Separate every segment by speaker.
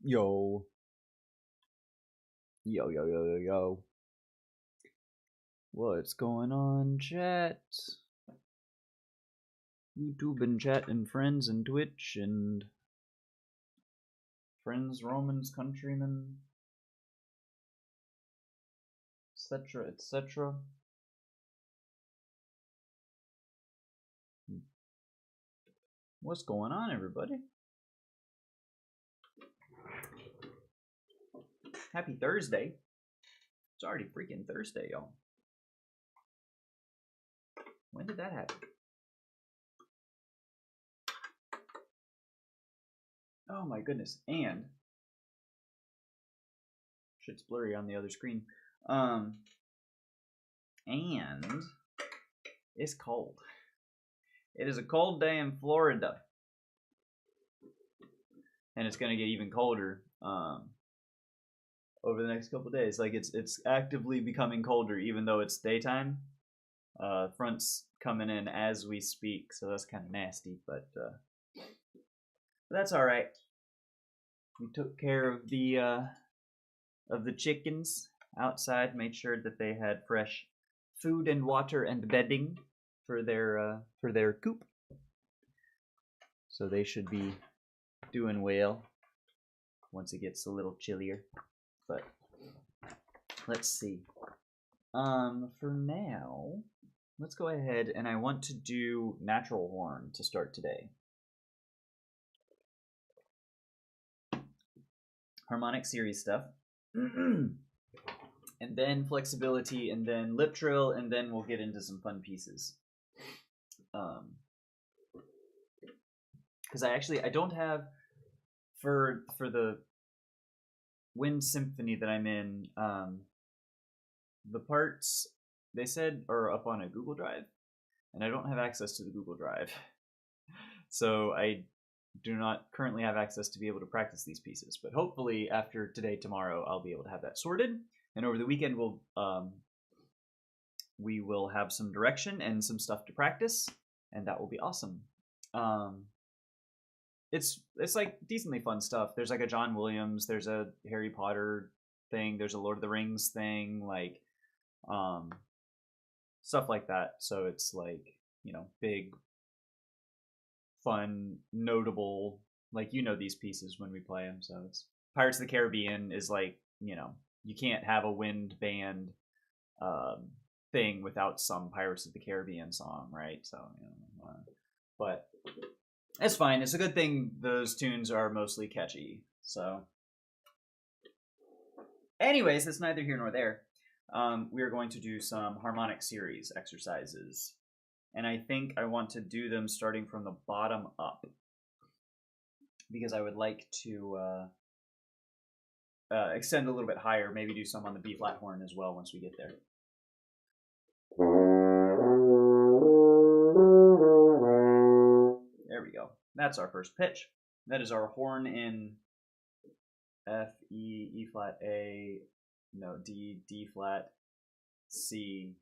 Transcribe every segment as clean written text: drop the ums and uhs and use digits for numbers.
Speaker 1: Yo. Yo, yo, yo, yo, yo. What's going on, chat? YouTube and chat and friends and Twitch and friends, Romans, countrymen, etc., etc. What's going on, everybody? Happy Thursday. It's already freaking Thursday, y'all. When did that happen? Oh my goodness. And shit's blurry on the other screen. And it's cold. It is a cold day in Florida. And it's gonna get even colder over the next couple of days. Like it's actively becoming colder, even though it's daytime. Fronts coming in as we speak, so that's kind of nasty, but that's all right. We took care of the chickens outside, made sure that they had fresh food and water and bedding for their coop. So they should be doing well once it gets a little chillier. But let's see. For now, let's go ahead and I want to do natural horn to start today. Harmonic series stuff. And then flexibility, and then lip trill, and then we'll get into some fun pieces. Because I don't have for the wind symphony that I'm in, the parts they said are up on a Google Drive, and I don't have access to the Google Drive. So I do not currently have access to be able to practice these pieces, but hopefully after today, tomorrow, I'll be able to have that sorted. And over the weekend, we will have some direction and some stuff to practice, and that will be awesome. It's like decently fun stuff. There's like a John Williams, there's a Harry Potter thing, there's a Lord of the Rings thing, like stuff like that. So it's like, big, fun, notable, like these pieces when we play them. So it's Pirates of the Caribbean is like, you can't have a wind band thing without some Pirates of the Caribbean song, right? So but it's fine. It's a good thing those tunes are mostly catchy. So anyways, that's neither here nor there. We are going to do some harmonic series exercises, and I think I want to do them starting from the bottom up because I would like to extend a little bit higher, maybe do some on the B flat horn as well once we get there. There we go. That's our first pitch. That is our horn in F, E, E flat, A, no, D, D flat, C,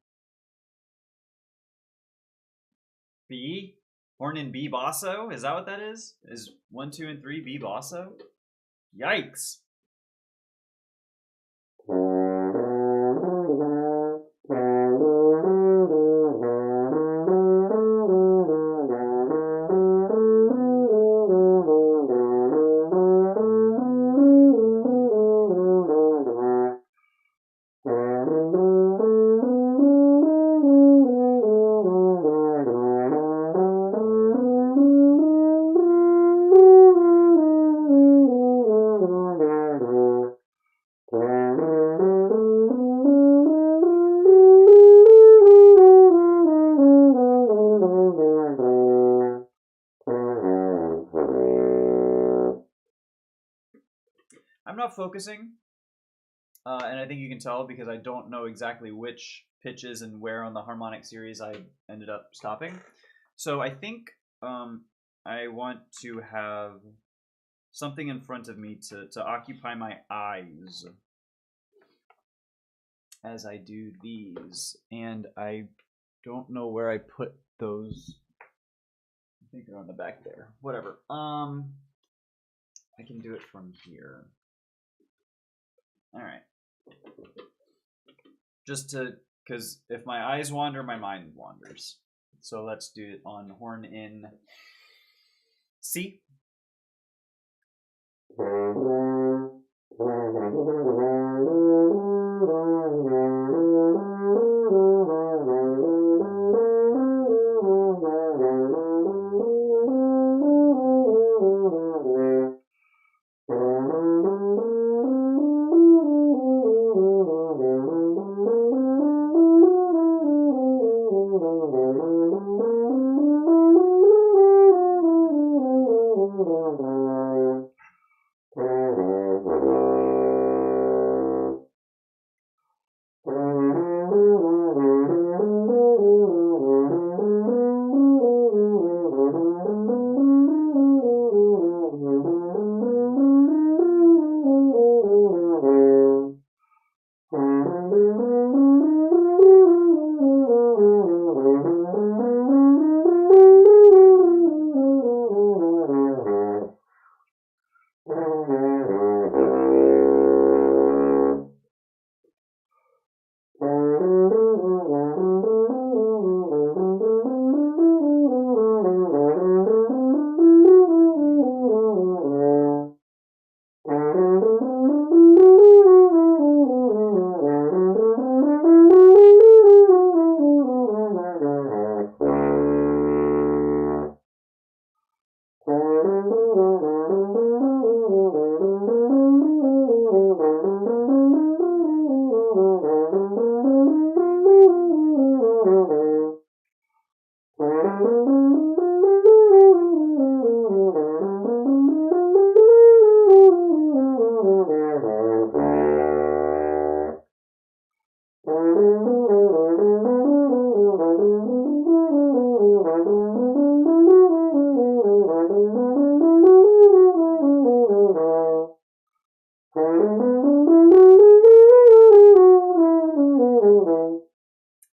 Speaker 1: B? Horn in B basso? Is that what that is? Is 1, 2, and 3 B basso? Yikes! I'm not focusing, and I think you can tell because I don't know exactly which pitches and where on the harmonic series I ended up stopping. So I think I want to have something in front of me to occupy my eyes as I do these, and I don't know where I put those. I think they're on the back there. Whatever. I can do it from here. All right. Just to, because if my eyes wander, my mind wanders. So let's do it on horn in C.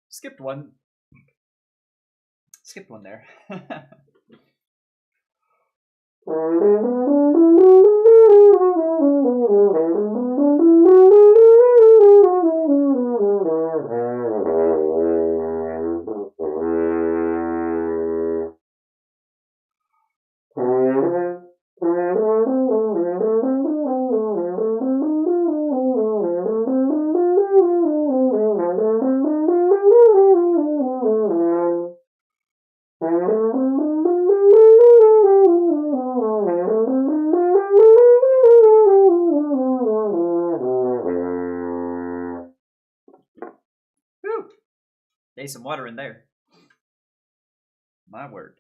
Speaker 1: Skipped one. Skipped one there. Whew. There's some water in there. My word.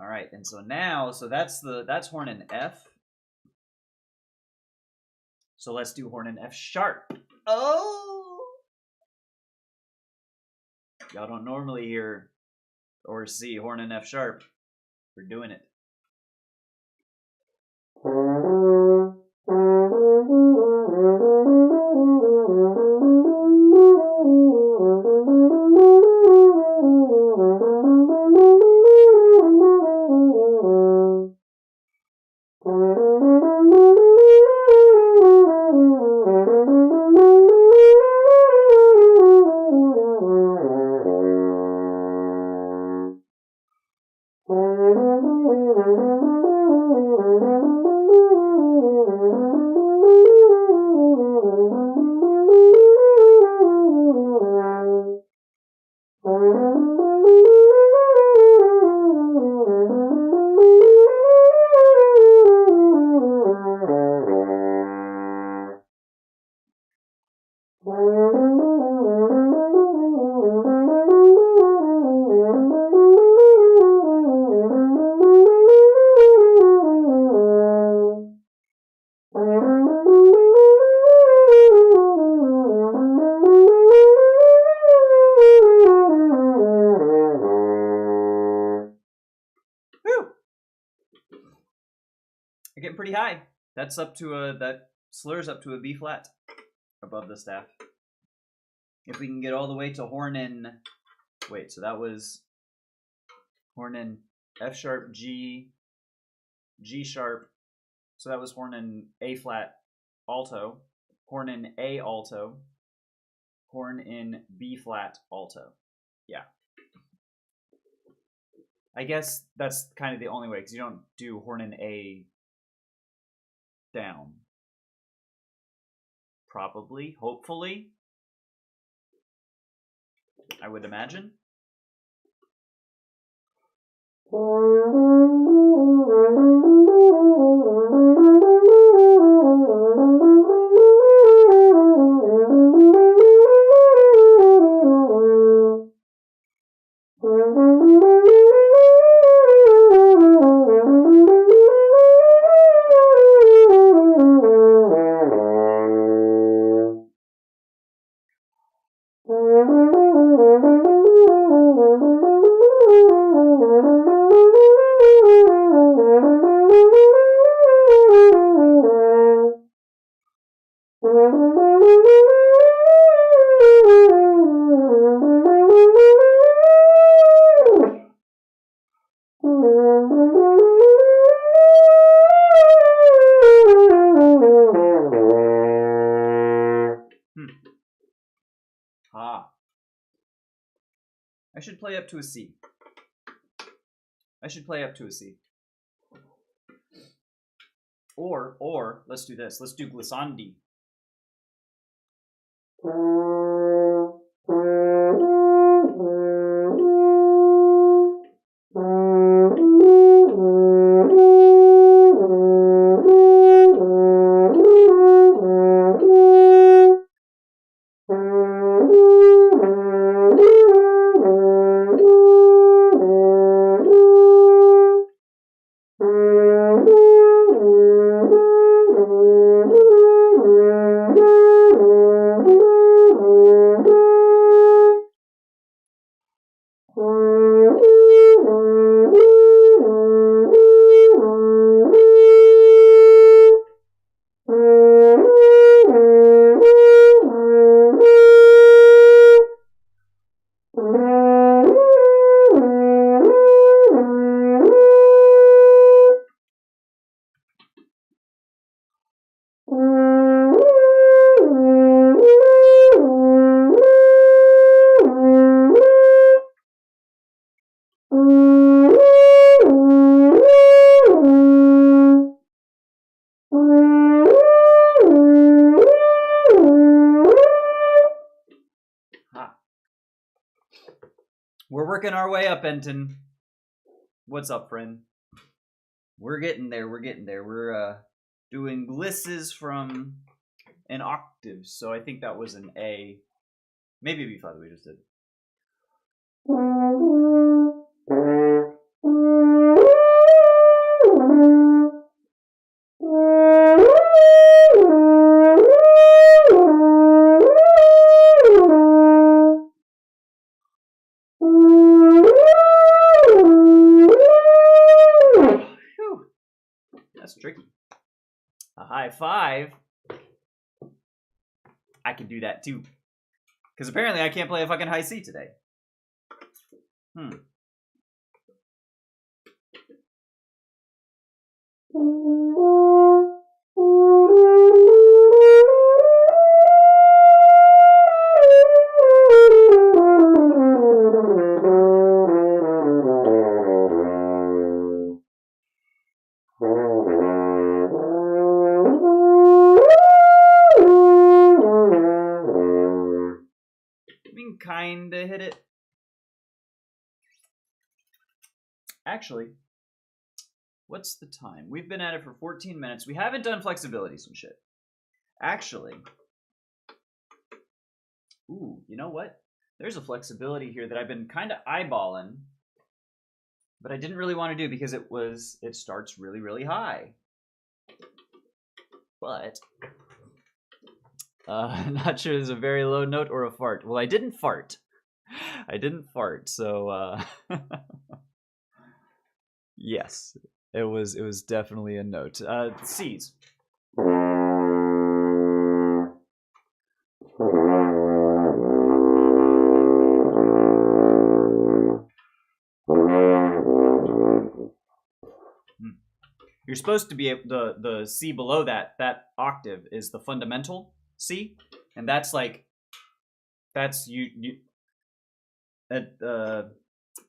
Speaker 1: All right, and so now, that's horn in F. So let's do horn in F sharp. Oh! Y'all don't normally hear or see horn in F sharp. We're doing it. We're getting pretty high. That's up to that slurs up to a B flat above the staff. If we can get all the way to horn in, wait, so that was horn in F sharp, G, G sharp, So that was horn in A flat alto, horn in A alto, horn in B flat alto. Yeah. I guess that's kind of the only way, because you don't do horn in A down. Probably, hopefully, I would imagine. I should play up to a C. I should play up to a C. Or let's do this. Let's do glissandi. We're working our way up, Enton. What's up, friend? We're getting there. We're getting there. We're doing glisses from an octave, so I think that was an A. Maybe a B flat we just did. That's tricky. A high five. I can do that too. Because apparently I can't play a fucking high C today. Kinda hit it. Actually, what's the time? We've been at it for 14 minutes. We haven't done flexibilities and shit. Actually, ooh, you know what? There's a flexibility here that I've been kind of eyeballing, but I didn't really want to do because it starts really, really high. But not sure there's a very low note or a fart. Well, I didn't fart. I didn't fart, so yes, it was definitely a note. C's. You're you're supposed to be able, the C below that octave is the fundamental C, and that's like that's you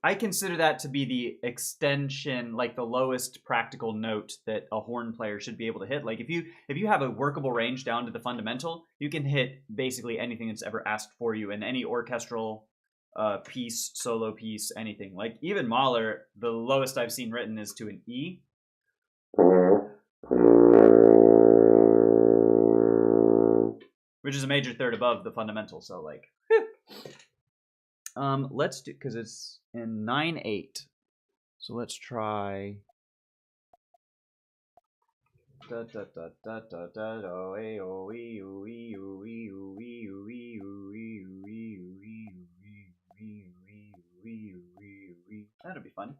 Speaker 1: I consider that to be the extension, like the lowest practical note that a horn player should be able to hit. Like if you have a workable range down to the fundamental, you can hit basically anything that's ever asked for you in any orchestral piece, solo piece, anything. Like even Mahler, the lowest I've seen written is to an E. Which is a major third above the fundamental, so like let's do, because it's in 9/8. So let's try da da da da da da do a o e o e o e o e o e o e o e o e o e o e. That'll be fun.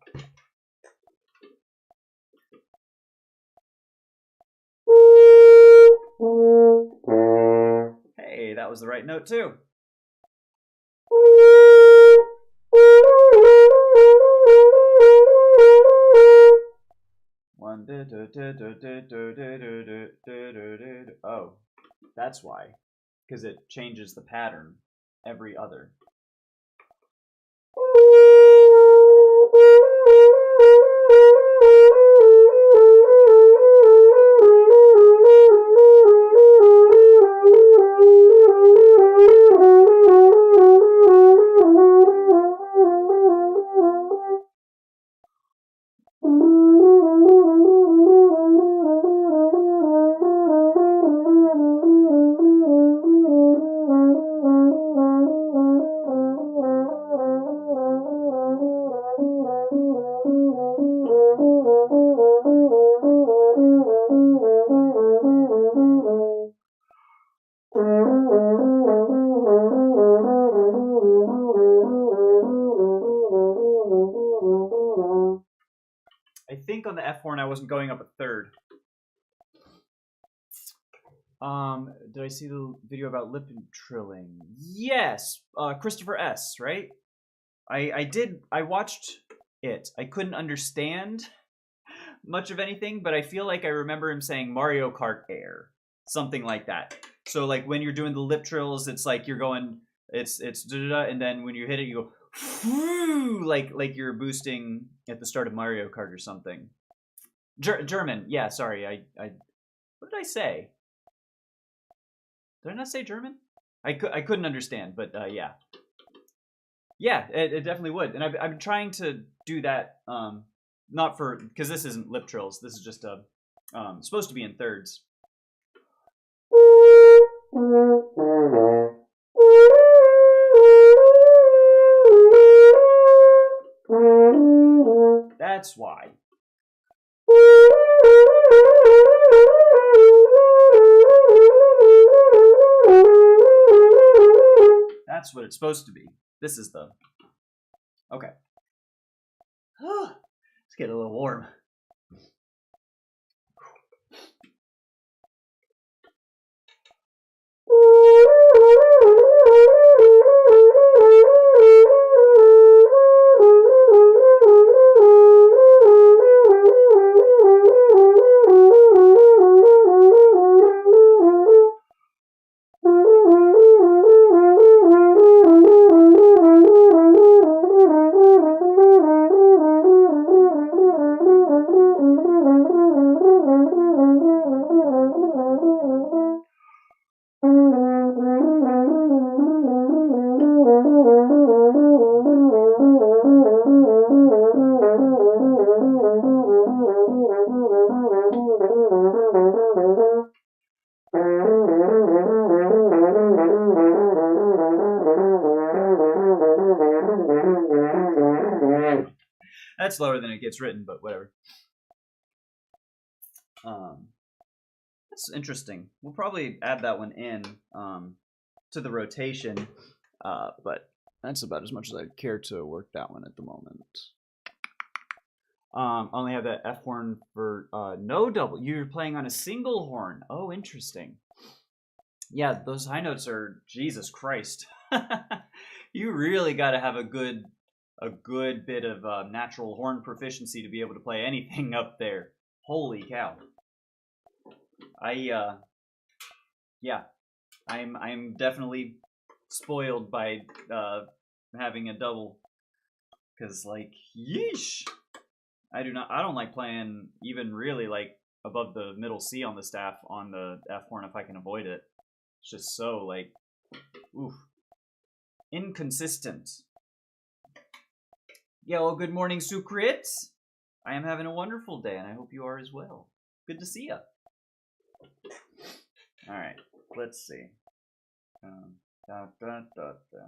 Speaker 1: Hey, that was the right note too. One. Oh, that's why. Because it changes the pattern every other. I think on the F horn I wasn't going up a third. Did I see the video about lip and trilling? Yes, Christopher S. Right? I did. I watched it. I couldn't understand much of anything, but I feel like I remember him saying Mario Kart Air, something like that. So like when you're doing the lip trills, it's like you're going, it's da-da-da, and then when you hit it, you go like you're boosting at the start of Mario Kart or something. German, yeah. Sorry, I what did I say? Did I not say German? I couldn't understand, but yeah. Yeah, it definitely would. And I've been trying to do that, not for, because this isn't lip trills. This is just a, supposed to be in thirds. That's why. That's what it's supposed to be. This is the... Okay. Let's get a little warm. That's lower than it gets written, but whatever. That's interesting. We'll probably add that one in to the rotation, but that's about as much as I care to work that one at the moment. Only have that F horn for no double. You're playing on a single horn. Oh, interesting. Yeah, those high notes are, Jesus Christ. You really got to have a good bit of natural horn proficiency to be able to play anything up there. Holy cow. Yeah, I'm definitely spoiled by having a double, cause like yeesh, I don't like playing even really like above the middle C on the staff on the F horn if I can avoid it. It's just so like, oof, inconsistent. Yeah, well, good morning, Sukrits. I am having a wonderful day, and I hope you are as well. Good to see you. All right, let's see. Da, da, da, da.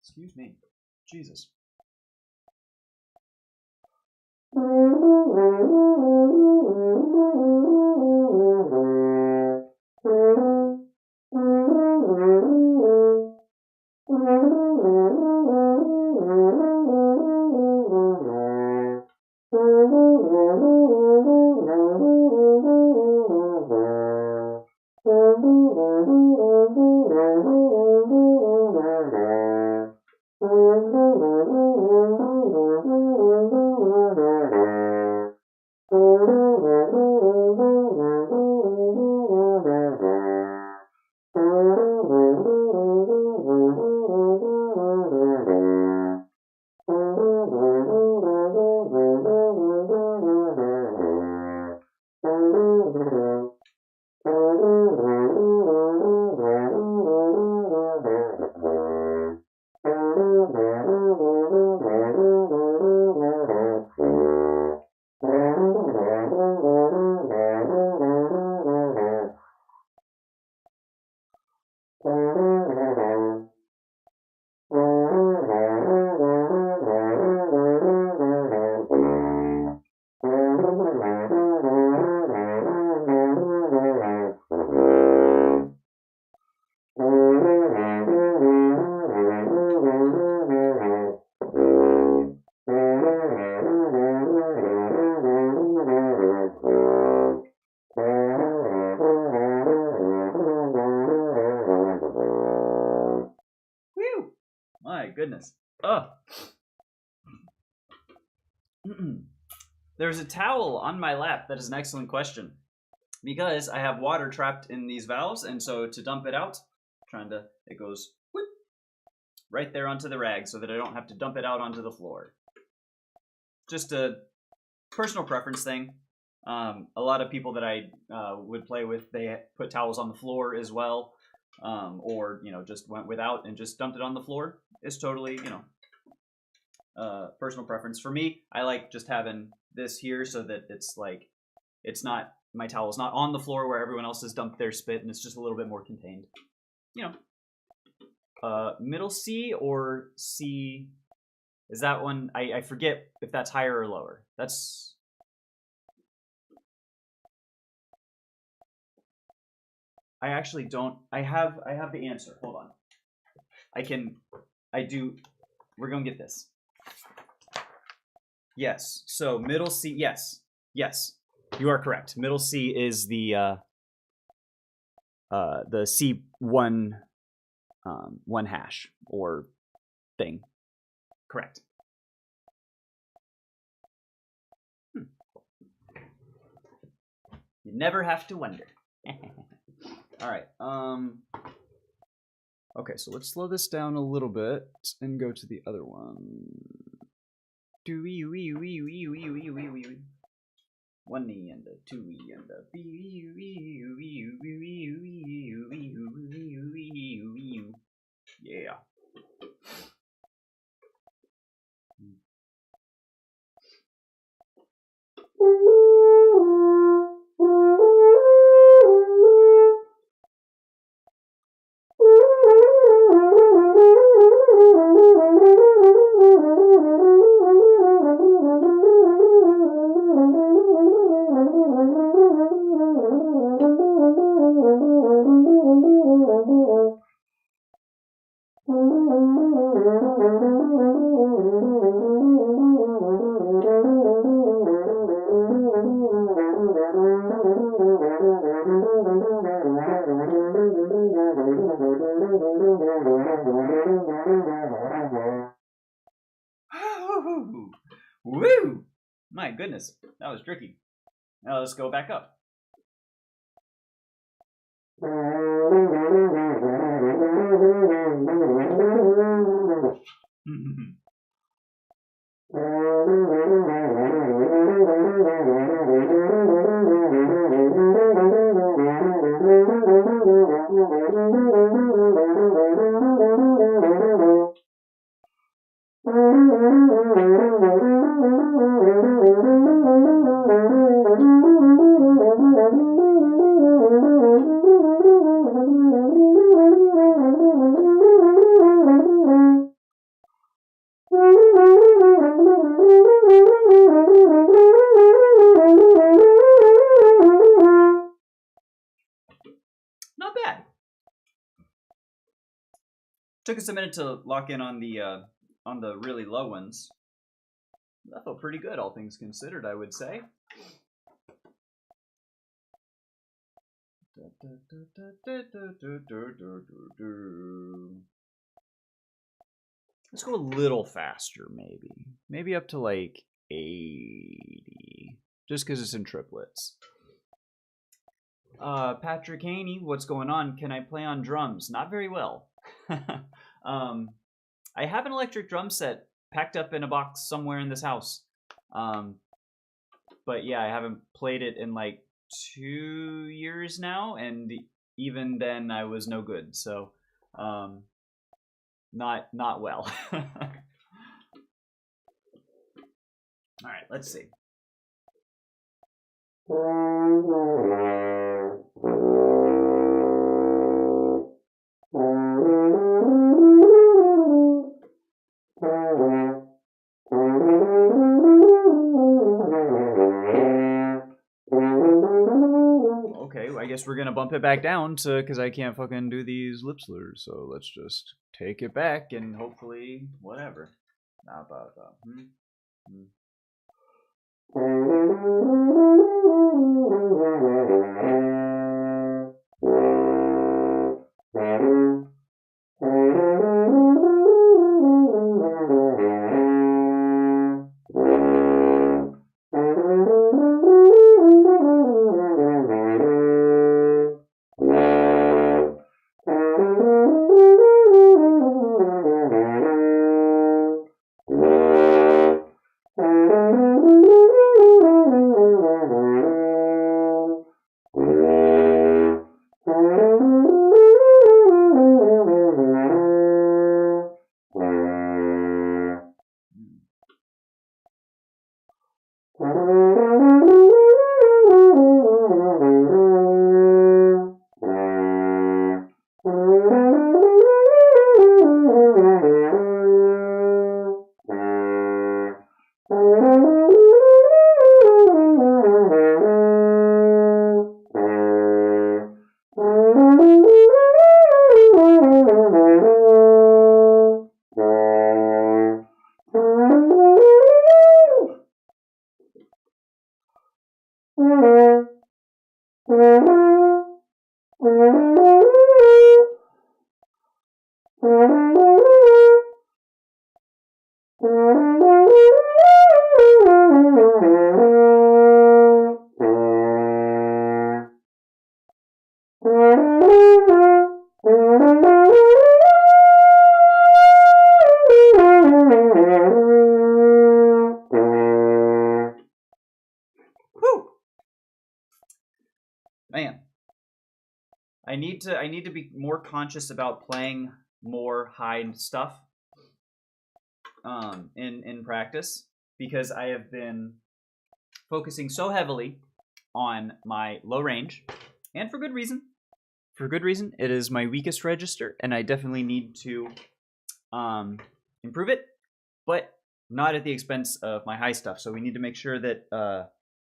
Speaker 1: Excuse me. Jesus. Whew! My goodness. Ugh. There's a towel on my lap. That is an excellent question. Because I have water trapped in these valves, and so to dump it out, it goes whoop, right there onto the rag so that I don't have to dump it out onto the floor. Just a personal preference thing. A lot of people that I would play with, they put towels on the floor as well, or just went without and just dumped it on the floor. It's totally personal preference. For me, I like just having this here so that it's like my towel's not on the floor where everyone else has dumped their spit, and it's just a little bit more contained. Middle C or C? Is that one? I forget if that's higher or lower. That's. I actually don't. I have the answer. Hold on. I do. We're gonna get this. Yes. So middle C. Yes. You are correct. Middle C is the C1 one hash or thing. Correct. You never have to wonder. All right. Okay, so let's slow this down a little bit and go to the other one. One E and a 2 E and a yeah. Woo! Woo! My goodness, that was tricky. Now let's go back up. Not bad. Took us a minute to lock in on the really low ones. That felt pretty good, all things considered, I would say. Let's go a little faster, maybe. Maybe up to like 80. Just because it's in triplets. Patrick Haney, what's going on? Can I play on drums? Not very well. I have an electric drum set packed up in a box somewhere in this house. But yeah, I haven't played it in like 2 years now, and even then I was no good. So, not well. All right, let's see. Okay, I guess we're gonna bump it back down to because I can't fucking do these lip slurs. So let's just take it back and hopefully whatever. Man, I need to be more conscious about playing more high stuff in practice, because I have been focusing so heavily on my low range, and for good reason. For good reason. It is my weakest register, and I definitely need to improve it, but not at the expense of my high stuff. So we need to make sure that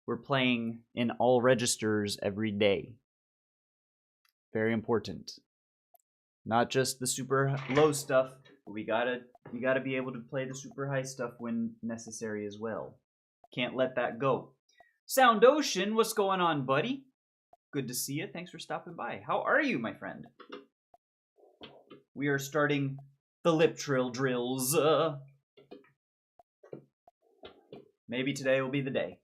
Speaker 1: we're playing in all registers every day. Very important. Not just the super low stuff, but we gotta be able to play the super high stuff when necessary as well. Can't let that go. Sound Ocean, what's going on, buddy? Good to see you. Thanks for stopping by. How are you, my friend? We are starting the lip trill drills. Maybe today will be the day.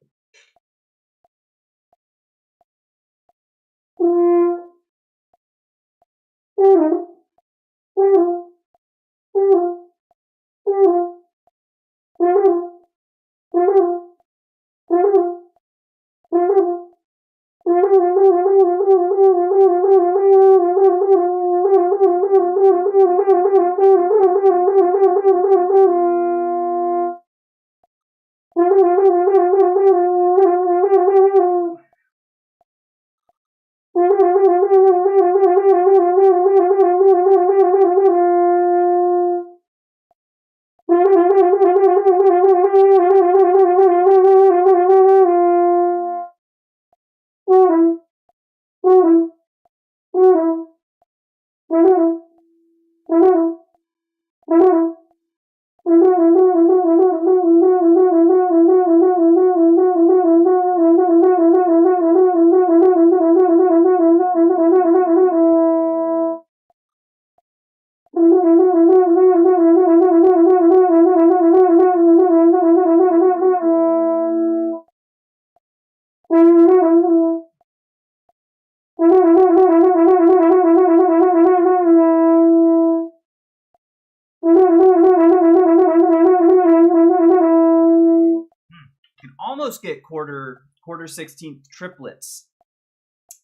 Speaker 1: Almost get quarter 16th triplets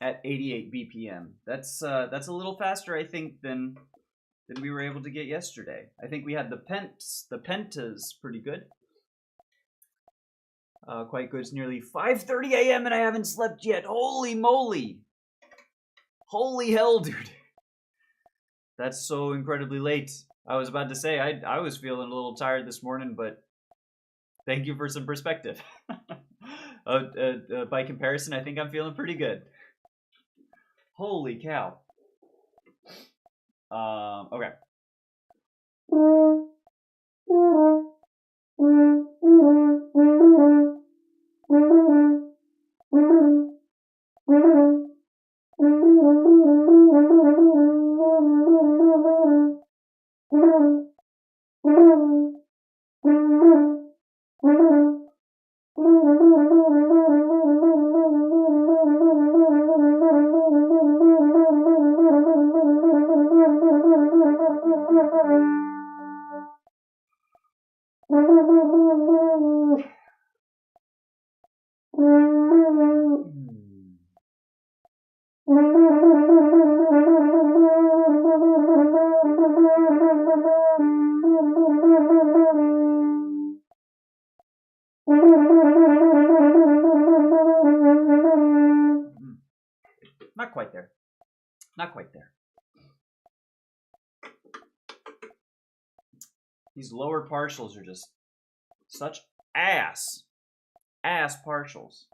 Speaker 1: at 88 BPM. That's a little faster, I think, than we were able to get yesterday. I think we had the pentas pretty good. Quite good. It's nearly 5:30 a.m. and I haven't slept yet. Holy moly! Holy hell, dude! That's so incredibly late. I was about to say I was feeling a little tired this morning, but thank you for some perspective. By comparison, I think I'm feeling pretty good. Holy cow. Okay. Not quite there. Not quite there. These lower partials are just such ass partials.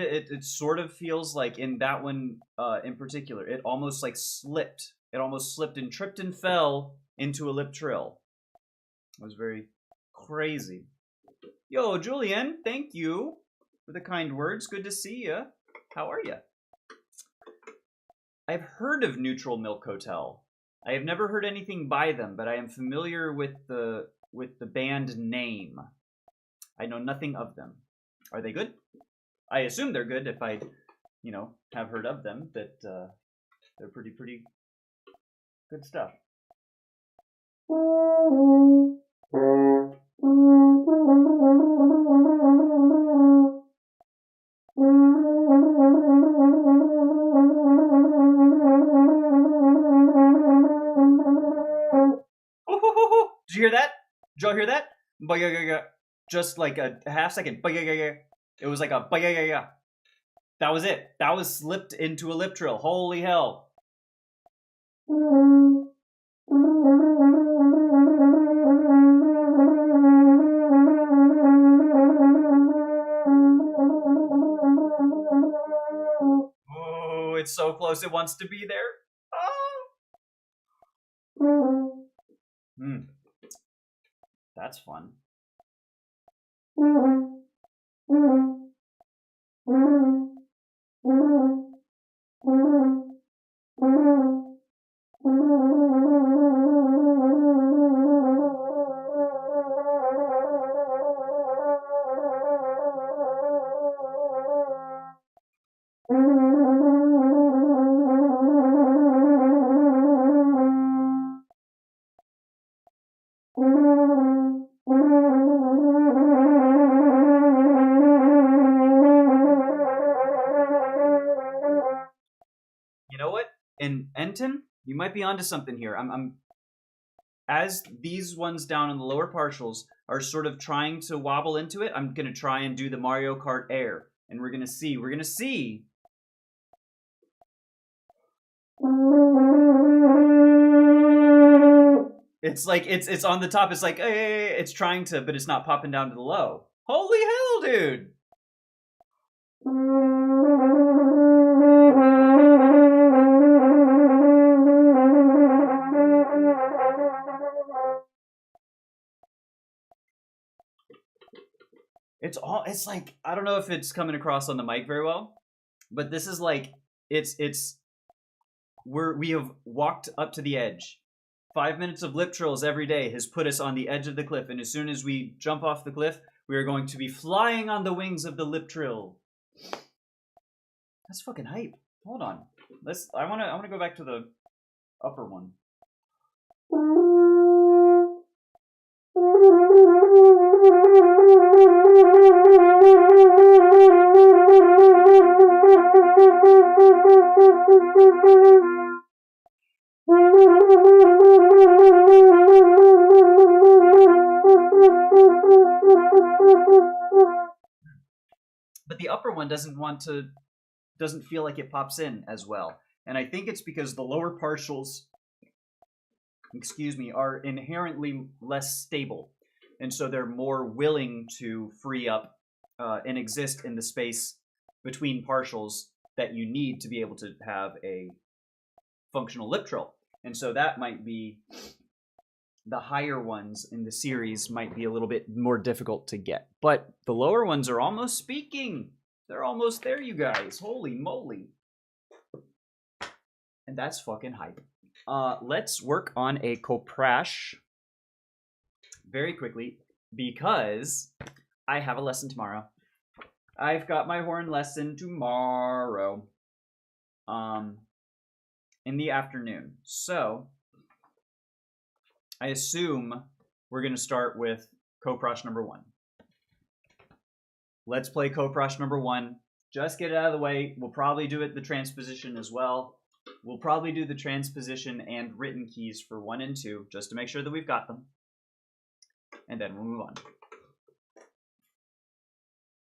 Speaker 1: It sort of feels like in that one in particular, it almost like slipped. It almost slipped and tripped and fell into a lip trill. It was very crazy. Yo, Julian, thank you for the kind words. Good to see you. How are you? I've heard of Neutral Milk Hotel. I have never heard anything by them, but I am familiar with the band name. I know nothing of them. Are they good? I assume they're good if I, have heard of them, that they're pretty good stuff. Did you hear that? Did y'all hear that? Just like a half second. It was like a yeah yeah yeah. That was it. That was slipped into a lip trill. Holy hell. Oh, it's so close. It wants to be there. Oh. That's fun. You know what? In Enton, you might be onto something here. I'm as these ones down in the lower partials are sort of trying to wobble into it. I'm gonna try and do the Mario Kart Air, and we're gonna see. We're gonna see. It's like it's on the top. It's like hey, it's trying to, but it's not popping down to the low. Holy hell, dude! It's like I don't know if it's coming across on the mic very well, but this is like it's we have walked up to the edge. 5 minutes of lip trills every day has put us on the edge of the cliff, and as soon as we jump off the cliff, we are going to be flying on the wings of the lip trill. That's fucking hype. Hold on. I wanna go back to the upper one. But the upper one doesn't feel like it pops in as well. And I think it's because the lower partials, are inherently less stable. And so they're more willing to free up and exist in the space between partials that you need to be able to have a functional lip trill. And so that might be the higher ones in the series might be a little bit more difficult to get. But the lower ones are almost speaking. They're almost there, you guys. Holy moly. And that's fucking hype. Let's work on a Coprash very quickly because I have a lesson tomorrow. I've got my horn lesson tomorrow. In the afternoon. So I assume we're going to start with Coprash number 1. Let's play Coprash number 1. Just get it out of the way. We'll probably do the transposition as well. We'll probably do the transposition and written keys for 1 and 2, just to make sure that we've got them. And then we'll move on.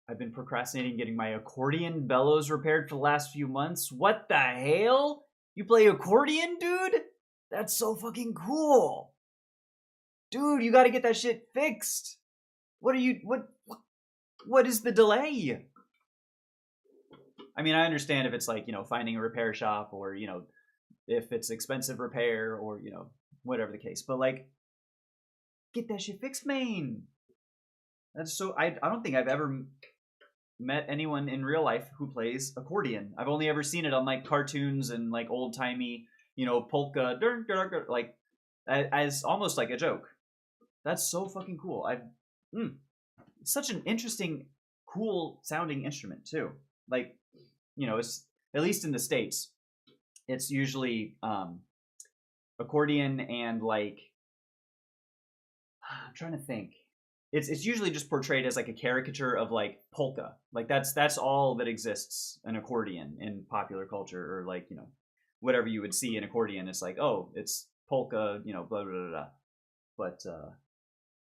Speaker 1: I've been procrastinating getting my accordion bellows repaired for the last few months. What the hell? You play accordion, dude? That's so fucking cool. Dude, you gotta get that shit fixed. What is the delay? I mean, I understand if it's like, finding a repair shop or, if it's expensive repair or, whatever the case. But like, get that shit fixed, man. That's so, I don't think I've ever met anyone in real life who plays accordion. I've only ever seen it on like cartoons and like old timey, polka, like as almost like a joke. That's so fucking cool. It's such an interesting, cool sounding instrument too. Like, it's at least in the States, it's usually accordion and like I'm trying to think. It's usually just portrayed as like a caricature of like polka. Like that's all that exists an accordion in popular culture or like, whatever you would see in accordion. It's like, oh, it's polka, blah blah blah blah. But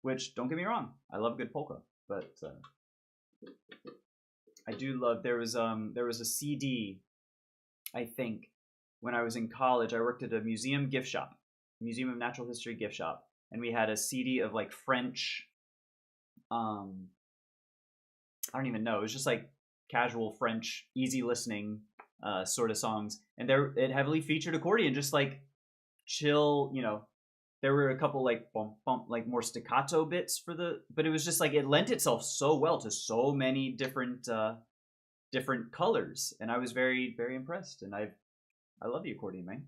Speaker 1: which don't get me wrong, I love a good polka, but I do love. There was a CD, I think, when I was in college. I worked at a museum gift shop, Museum of Natural History gift shop, and we had a CD of like French. I don't even know. It was just like casual French, easy listening sort of songs, and there it heavily featured accordion, just like chill. There were a couple like bump bump, like more staccato bits but it was just like it lent itself so well to so many different colors, and I was very very impressed. And I love the accordion, man.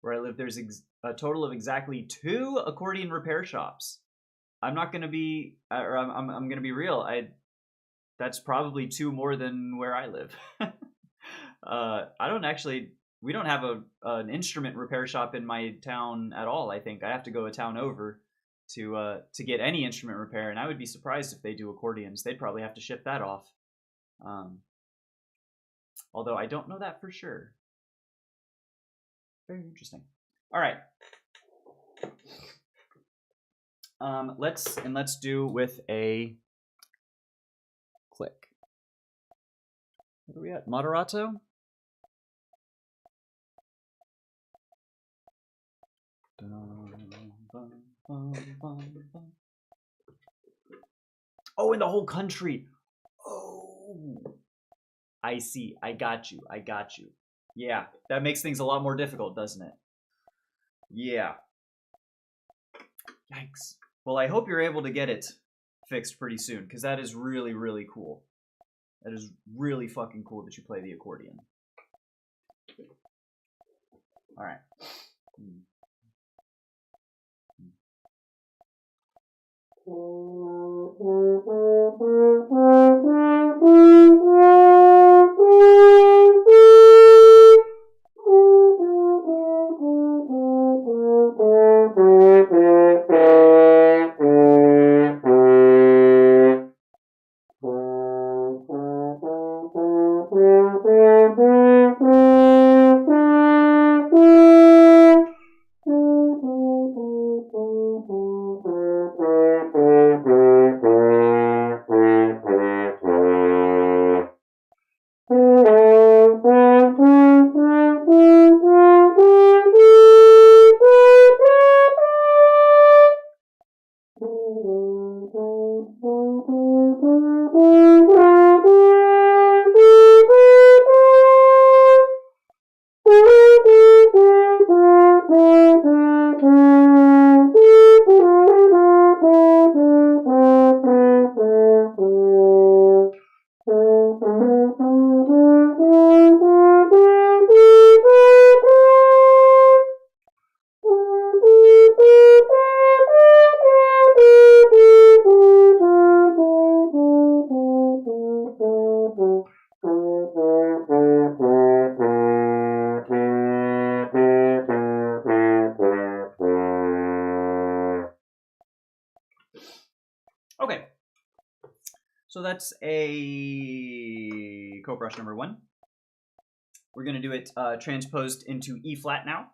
Speaker 1: Where I live, there's a total of exactly 2 accordion repair shops. I'm not gonna be, or I'm gonna be real. That's probably 2 more than where I live. I don't actually. We don't have an instrument repair shop in my town at all. I think I have to go a town over to get any instrument repair, and I would be surprised if they do accordions. They'd probably have to ship that off. Although I don't know that for sure. Very interesting. All right. Let's do with a click. What are we at? Moderato? Oh, in the whole country. Oh, I see. I got you. Yeah, that makes things a lot more difficult, doesn't it? Yeah. Yikes. Well, I hope you're able to get it fixed pretty soon, because that is really, really cool. That is really fucking cool that you play the accordion. All right. Okay, so that's a coat brush number 1. We're going to do it transposed into E flat now.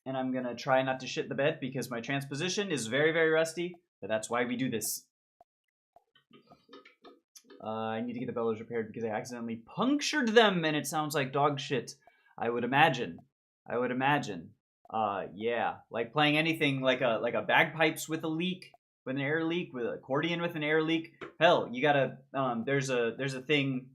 Speaker 1: And I'm going to try not to shit the bed because my transposition is very, very rusty, but that's why we do this. I need to get the bellows repaired because I accidentally punctured them and it sounds like dog shit. I would imagine. Yeah, like playing anything like a bagpipes with a leak, with an air leak, with an accordion with an air leak. Hell, you gotta there's a thing,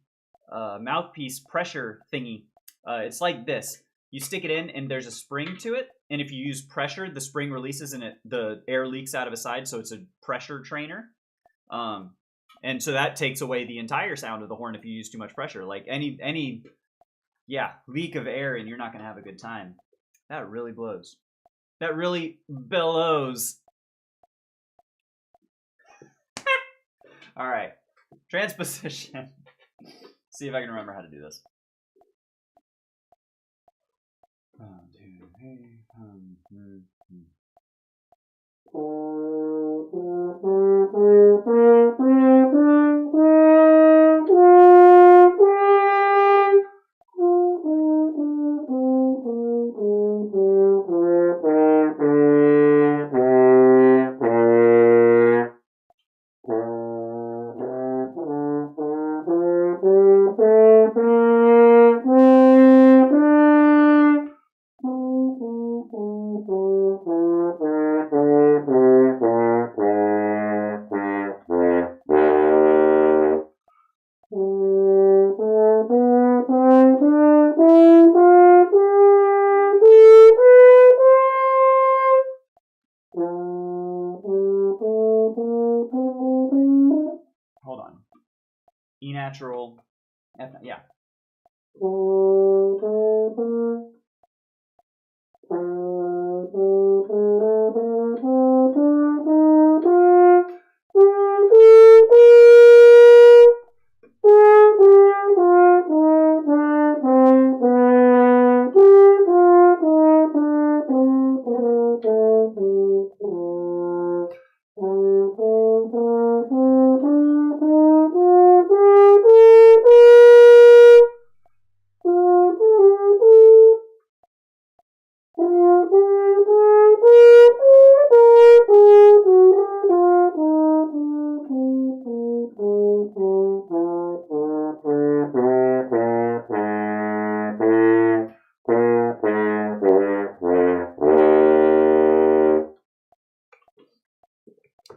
Speaker 1: mouthpiece pressure thingy. It's like this. You stick it in and there's a spring to it, and if you use pressure, the spring releases and the air leaks out of a side, so it's a pressure trainer. And so that takes away the entire sound of the horn if you use too much pressure. Like any leak of air, and you're not gonna have a good time. That really blows. That really bellows. All right, transposition. See if I can remember how to do this. natural F. Yeah.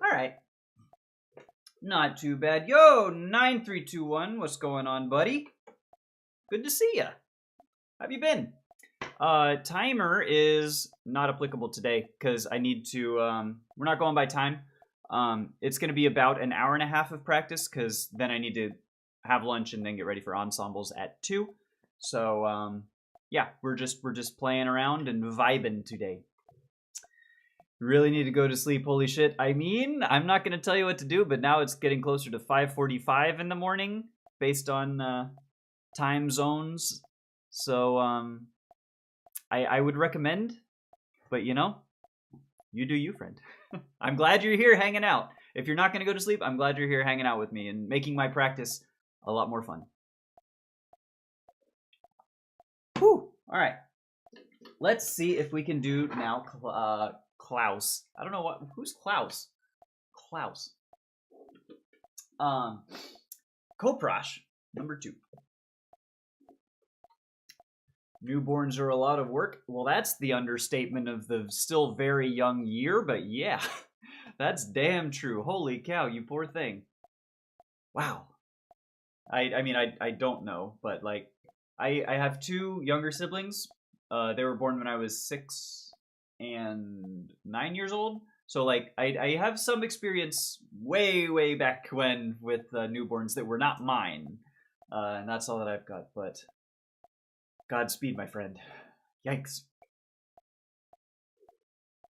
Speaker 1: Alright. Not too bad. Yo, 9321, what's going on, buddy? Good to see ya. How have you been? Timer is not applicable today because I need to, we're not going by time. It's going to be about an hour and a half of practice because then I need to have lunch and then get ready for ensembles at 2. So, yeah, we're just playing around and vibing today. Really need to go to sleep, holy shit. I mean, I'm not going to tell you what to do, but now it's getting closer to 5:45 in the morning based on time zones. So, I would recommend, but you know, you do you, friend. I'm glad you're here hanging out. If you're not going to go to sleep, I'm glad you're here hanging out with me and making my practice a lot more fun. Whew. All right. Let's see if we can do now Klaus. I don't know who's Klaus? Klaus. Koprash, number 2. Newborns are a lot of work. Well, that's the understatement of the still very young year, but yeah, that's damn true. Holy cow, you poor thing. Wow. I mean, I don't know, but like, I have 2 younger siblings. They were born when I was 6 and 9 years old. So like, I have some experience way back when with newborns that were not mine. And that's all that I've got, but Godspeed, my friend. Yikes.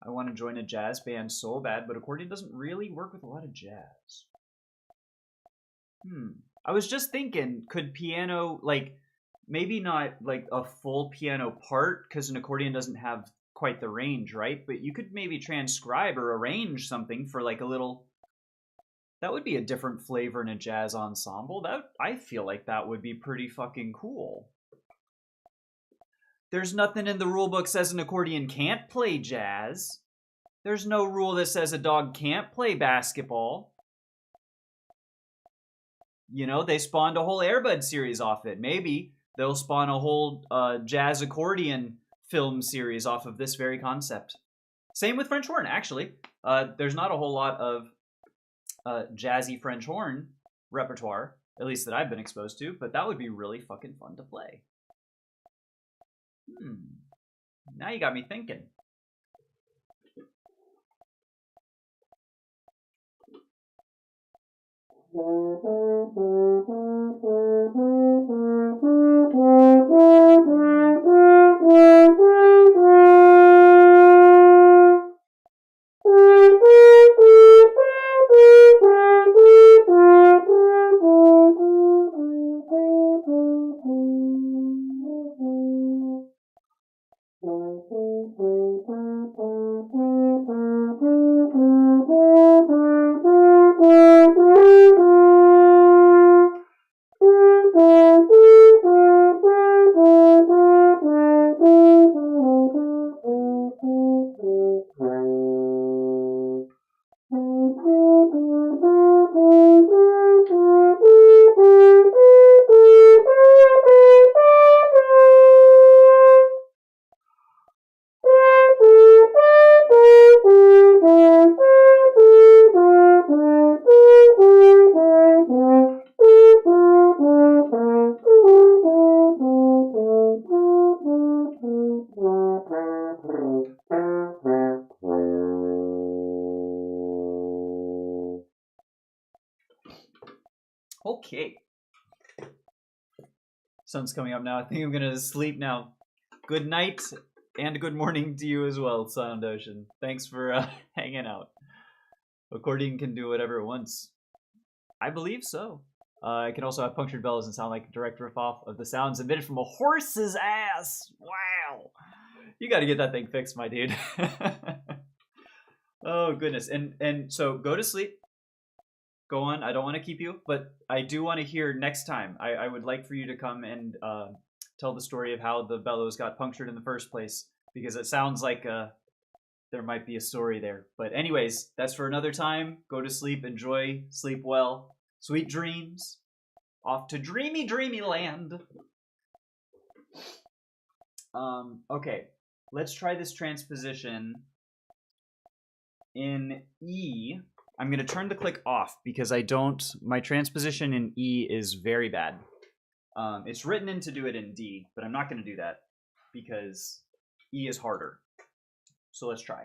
Speaker 1: I want to join a jazz band so bad, but accordion doesn't really work with a lot of jazz. I was just thinking, could piano, like, maybe not like a full piano part, because an accordion doesn't have quite the range, right? But you could maybe transcribe or arrange something for like a little... That would be a different flavor in a jazz ensemble. I feel like that would be pretty fucking cool. There's nothing in the rulebook says an accordion can't play jazz. There's no rule that says a dog can't play basketball. You know, they spawned a whole Air Bud series off it. Maybe they'll spawn a whole jazz accordion film series off of this very concept. Same with French horn, actually. There's not a whole lot of jazzy French horn repertoire, at least that I've been exposed to, but that would be really fucking fun to play. Now you got me thinking. Okay. Sun's coming up now. I think I'm gonna sleep now. Good night and good morning to you as well, Sound Ocean. Thanks for hanging out. Accordion can do whatever it wants. I believe so. It can also have punctured bellows and sound like a direct riff-off of the sounds emitted from a horse's ass. Wow. You gotta get that thing fixed, my dude. Oh, goodness. And so go to sleep. Go on. I don't want to keep you, but I do want to hear next time. I would like for you to come and tell the story of how the bellows got punctured in the first place, because it sounds like there might be a story there. But anyways, that's for another time. Go to sleep. Enjoy. Sleep well. Sweet dreams. Off to dreamy, dreamy land. Okay. Let's try this transposition in E. I'm going to turn the click off because my transposition in E is very bad. It's written in to do it in D, but I'm not going to do that because E is harder. So let's try.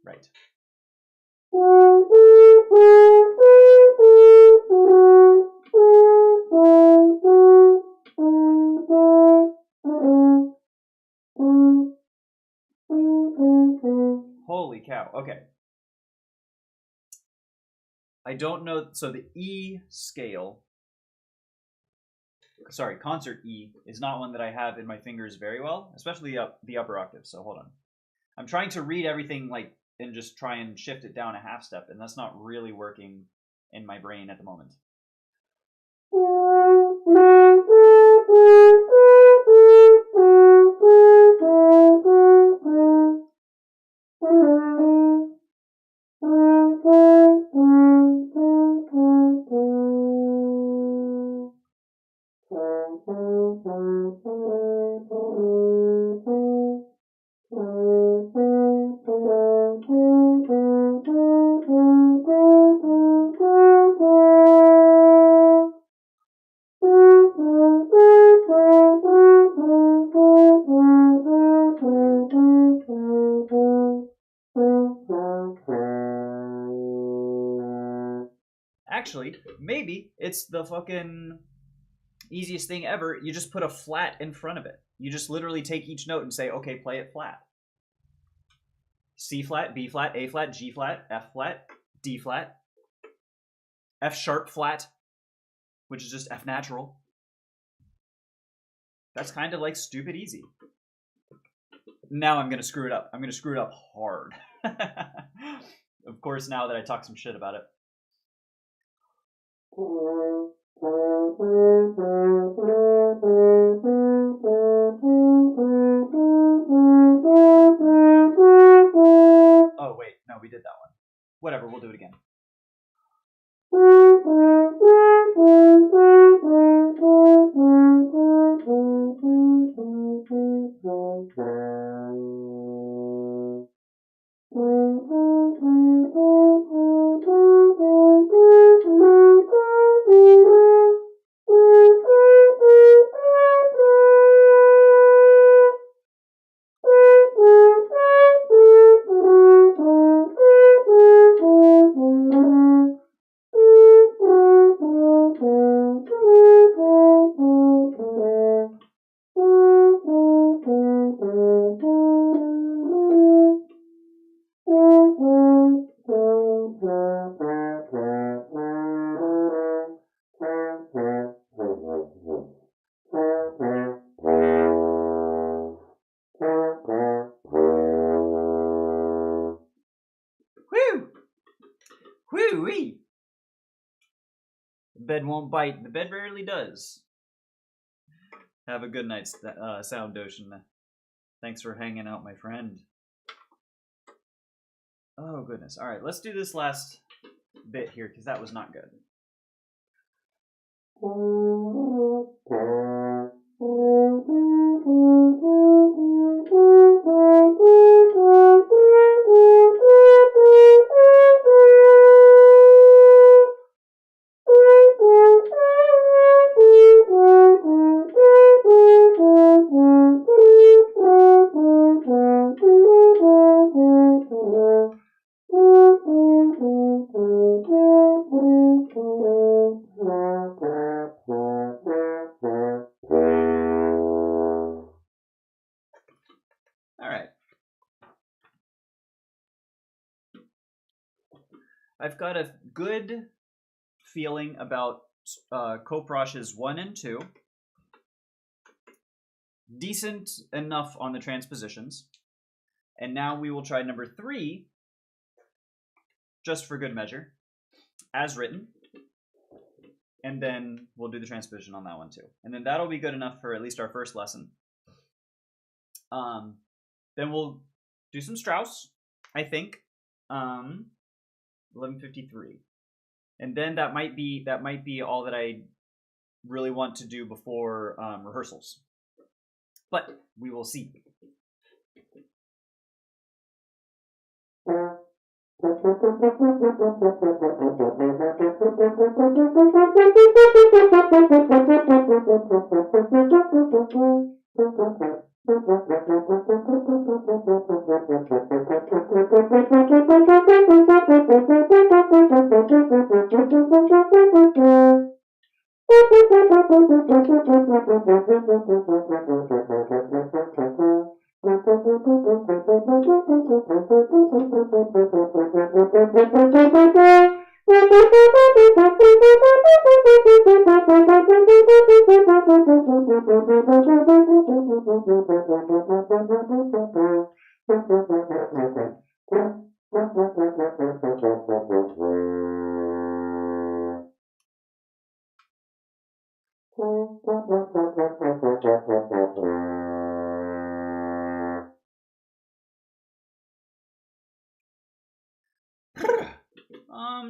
Speaker 1: Right. Holy cow. Okay. I don't know. So the E scale, sorry, concert E is not one that I have in my fingers very well, especially the upper octave. So hold on. I'm trying to read everything and just try and shift it down a half step, and that's not really working in my brain at the moment. Actually, maybe it's the fucking easiest thing ever. You just put a flat in front of it. You just literally take each note and say, okay, play it flat. C flat, B flat, A flat, G flat, F flat, D flat, F sharp flat, which is just F natural. That's kind of like stupid easy. Now I'm going to screw it up. I'm going to screw it up hard. Of course, now that I talk some shit about it. Oh, wait. No, we did that one. Whatever, we'll do it again. Whoo-wee! The bed won't bite. The bed rarely does. Have a good night, Sound Ocean. Thanks for hanging out, my friend. Oh, goodness. All right, let's do this last bit here, because that was not good. All right. I've got a good feeling about coproshes 1 and 2. Decent enough on the transpositions. And now we will try number 3, just for good measure, as written. And then we'll do the transposition on that one too. And then that'll be good enough for at least our first lesson. Then we'll do some Strauss, I think. 11:53. And then that might be all that I really want to do before rehearsals. But we will see.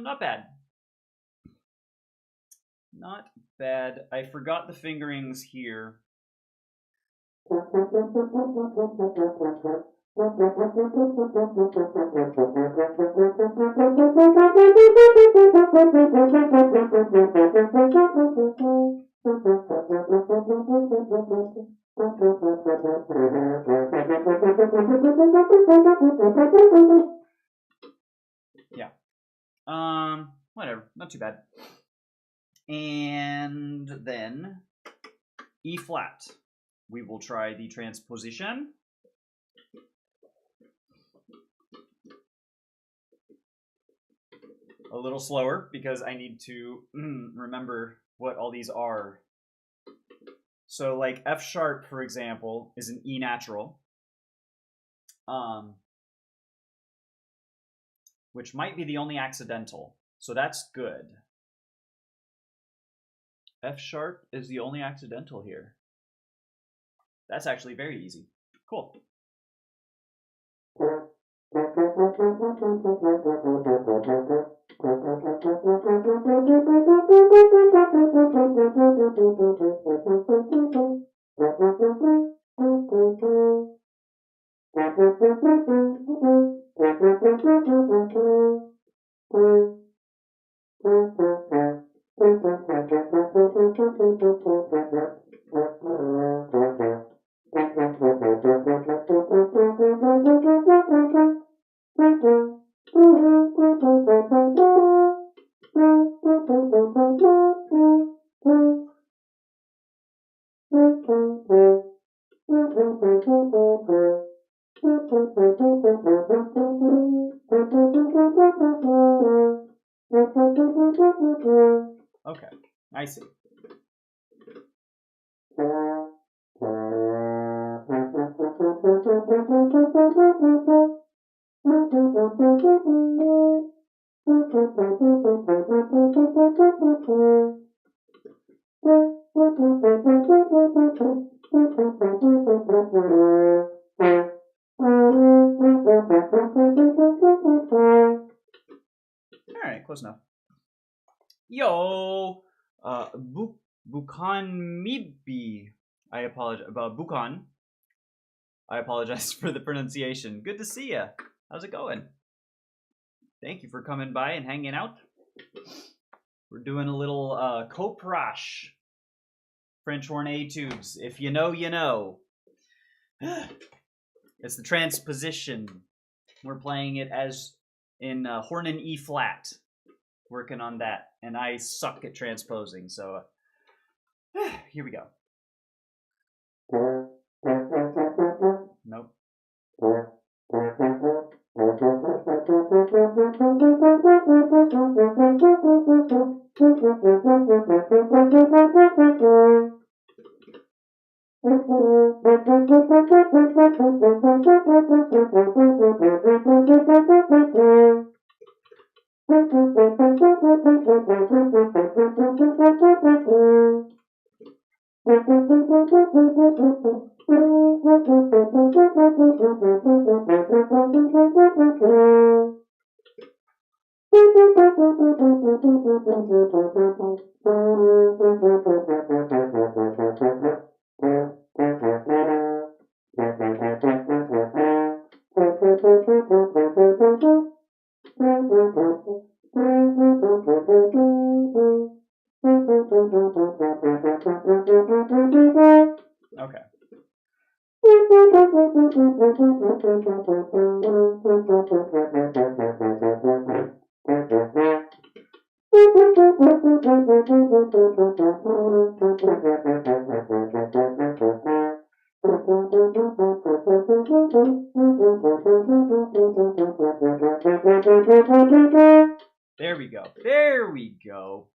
Speaker 1: Not bad. Not bad. I forgot the fingerings here. Yeah. Whatever. Not too bad. And then E flat. We will try the transposition. A little slower because I need to remember what all these are. So like F sharp, for example, is an E natural. Which might be the only accidental. So that's good. F sharp is the only accidental here. That's actually very easy. Cool. Okay, I see. Alright, close enough. Yo! Bukan Mibi. I apologize about Bukan. I apologize for the pronunciation. Good to see ya. How's it going? Thank you for coming by and hanging out. We're doing a little coprache. French horn etudes. If you know, you know. It's the transposition. We're playing it as in horn and E flat. Working on that. And I suck at transposing, so here we go. Nope. Okay. There we go. There we go.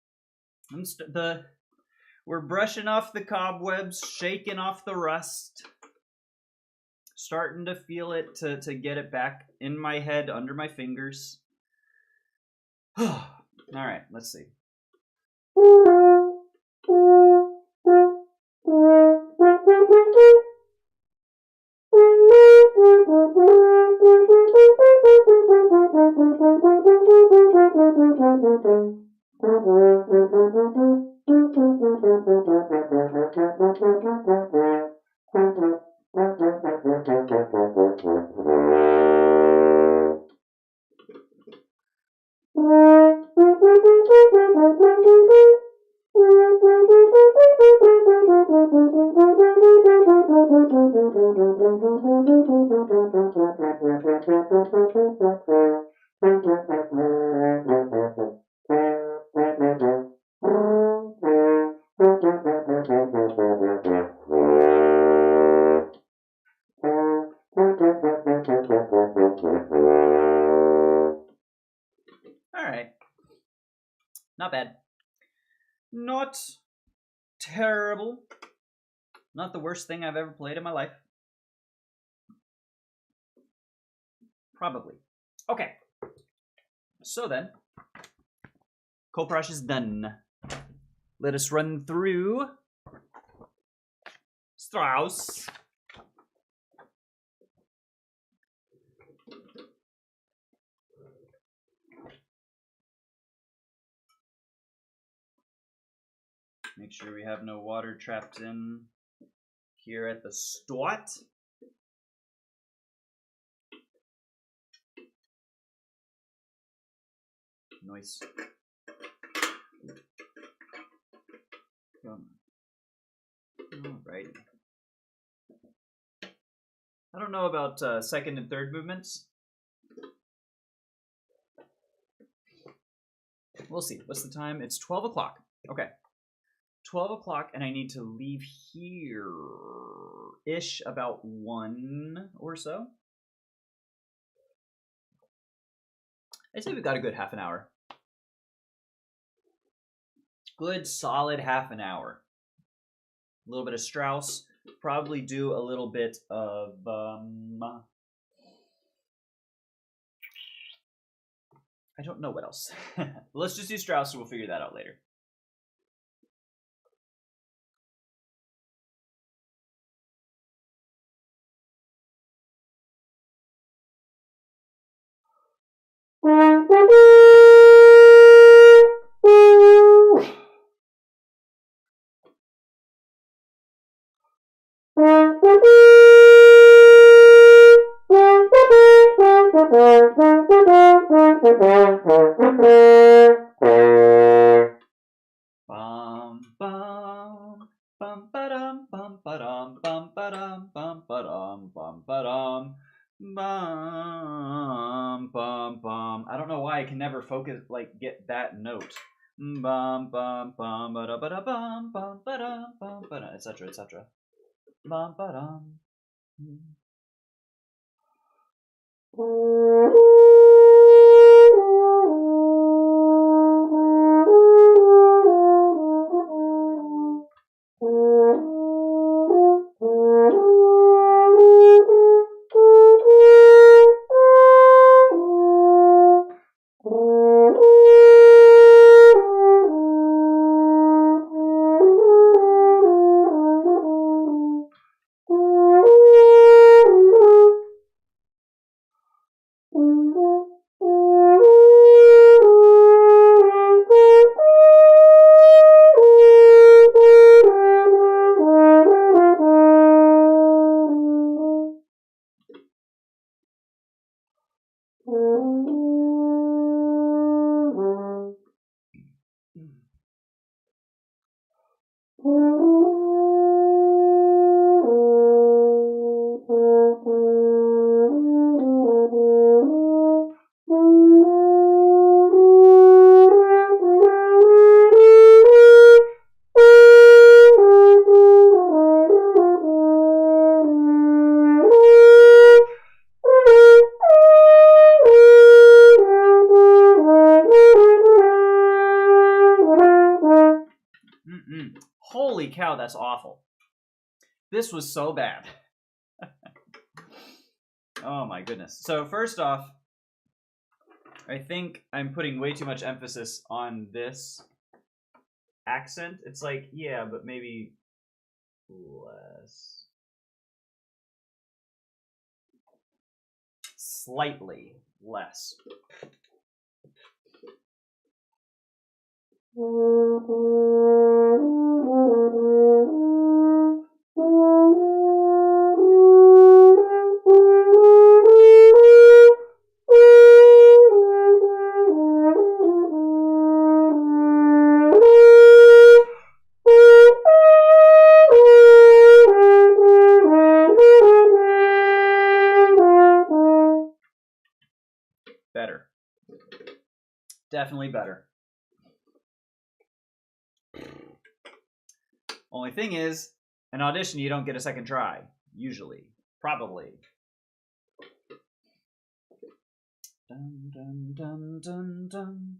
Speaker 1: We're brushing off the cobwebs, shaking off the rust. Starting to feel it to get it back in my head, under my fingers. All right, let's see. All right. Not bad. Not terrible. Not the worst thing I've ever played in my life. Probably. Okay. So then, Koprash is done. Let us run through Strauss. Make sure we have no water trapped in here at the start. Nice. Alrighty. I don't know about second and third movements. We'll see. What's the time? It's 12 o'clock. Okay. 12 o'clock, and I need to leave here-ish about 1 or so. I'd say we've got a good half an hour. Good, solid half an hour. A little bit of Strauss. Probably do a little bit of... I don't know what else. Let's just do Strauss, and we'll figure that out later. I don't know why I can never focus, like, get that note. Etc. etc. that's awful. This was so bad. Oh my goodness. So first off, I think I'm putting way too much emphasis on this accent. It's like, yeah, but maybe less. Slightly less. Better. Definitely better. Only thing is, an audition you don't get a second try. Usually. Probably. Dun, dun, dun, dun, dun.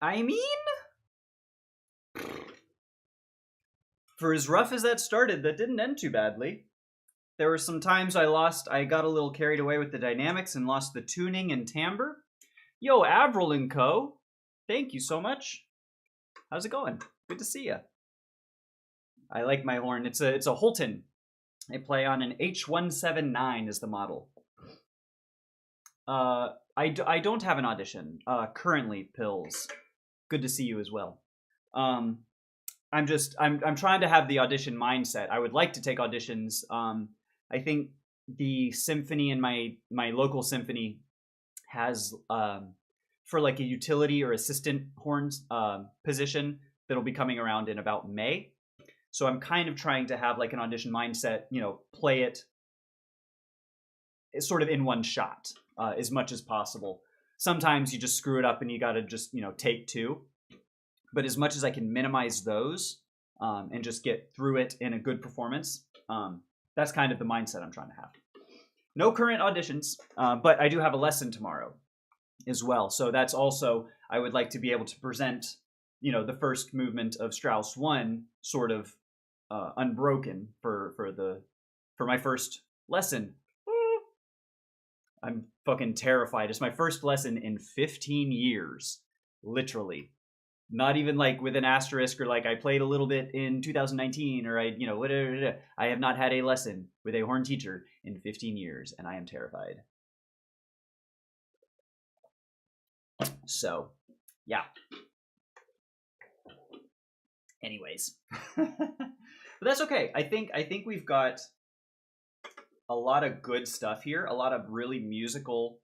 Speaker 1: I mean, for as rough as that started, that didn't end too badly. There were some times I got a little carried away with the dynamics and lost the tuning and timbre. Yo, Avril and Co., thank you so much. How's it going? Good to see you. I like my horn. It's a Holton. I play on an H179 is the model. I don't have an audition currently, Pills. Good to see you as well. I'm trying to have the audition mindset. I would like to take auditions. I think the symphony in my local symphony has for like a utility or assistant horns position that'll be coming around in about May. So I'm kind of trying to have like an audition mindset, play it sort of in one shot as much as possible. Sometimes you just screw it up and you got to just, take two. But as much as I can minimize those and just get through it in a good performance, that's kind of the mindset I'm trying to have. No current auditions, but I do have a lesson tomorrow as well. So that's also, I would like to be able to present, the first movement of Strauss 1 sort of unbroken for my first lesson. I'm fucking terrified. It's my first lesson in 15 years, literally. Not even like with an asterisk or like I played a little bit in 2019 or I, whatever. I have not had a lesson with a horn teacher in 15 years and I am terrified. So, yeah. Anyways. But that's okay. I think we've got a lot of good stuff here, a lot of really musical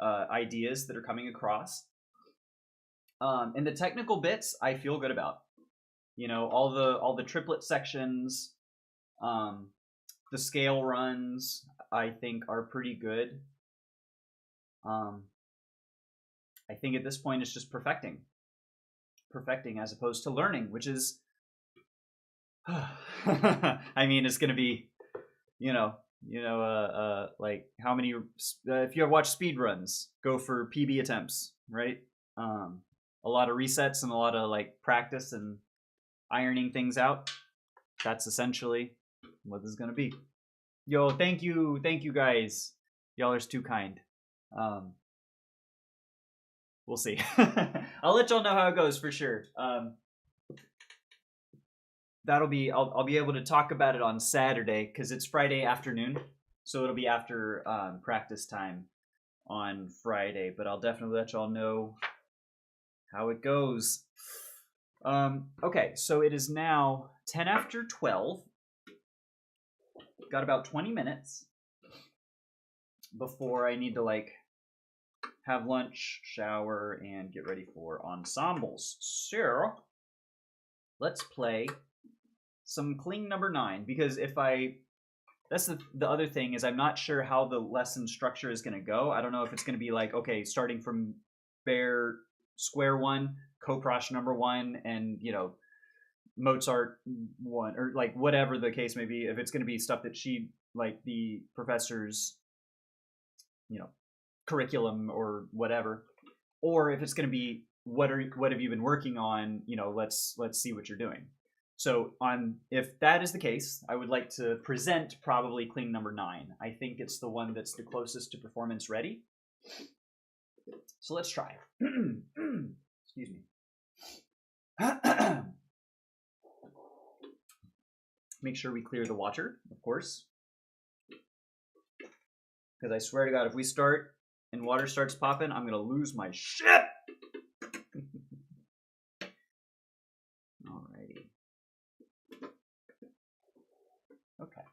Speaker 1: ideas that are coming across. And the technical bits I feel good about. All the triplet sections, the scale runs I think are pretty good. I think at this point it's just perfecting as opposed to learning, which is I mean it's gonna be like how many if you have watched speed runs, go for PB attempts, right? A lot of resets and a lot of like practice and ironing things out. That's essentially what this is gonna be. Yo, thank you guys. Y'all are too kind. We'll see. I'll let y'all know how it goes for sure. I'll be able to talk about it on Saturday because it's Friday afternoon, so it'll be after practice time on Friday. But I'll definitely let y'all know how it goes. Okay, so it is now 10 after 12. Got about 20 minutes before I need to like have lunch, shower, and get ready for ensembles. So let's play some cling number 9 because that's the other thing is I'm not sure how the lesson structure is going to go. I don't know if it's going to be like, okay, starting from bare square 1, Koprosh number 1, and Mozart 1, or like whatever the case may be. If it's going to be stuff that like the professor's curriculum or whatever, or if it's going to be what have you been working on, let's see what you're doing. So if that is the case, I would like to present probably cling number 9. I think it's the one that's the closest to performance ready. So let's try. Excuse me. Make sure we clear the water, of course. Because I swear to God, if we start and water starts popping, I'm going to lose my shit. Alrighty. Okay.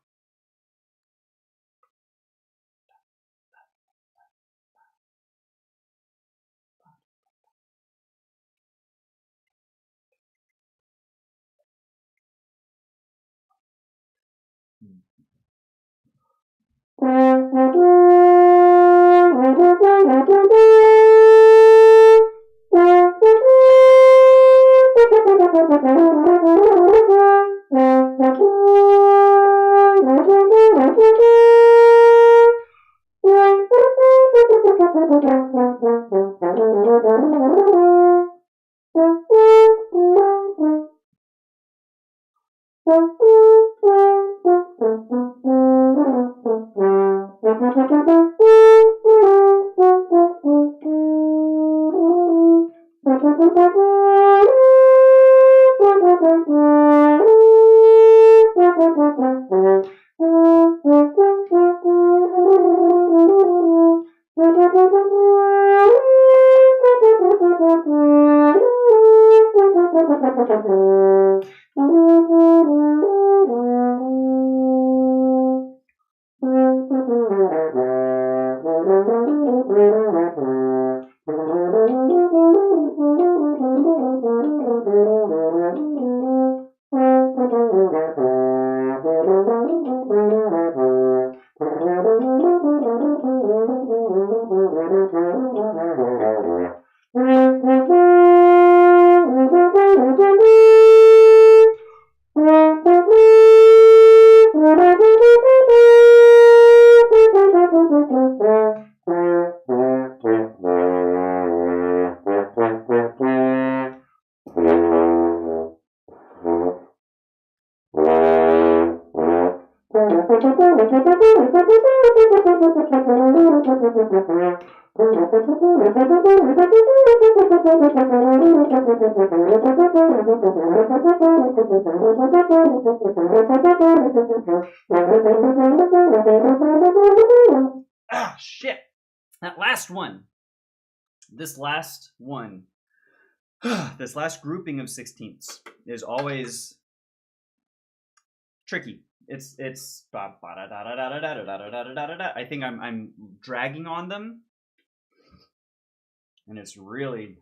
Speaker 1: Ah, shit. That last one. This last one. This last grouping of sixteenths is always tricky. It's I think I'm dragging on them, and it's really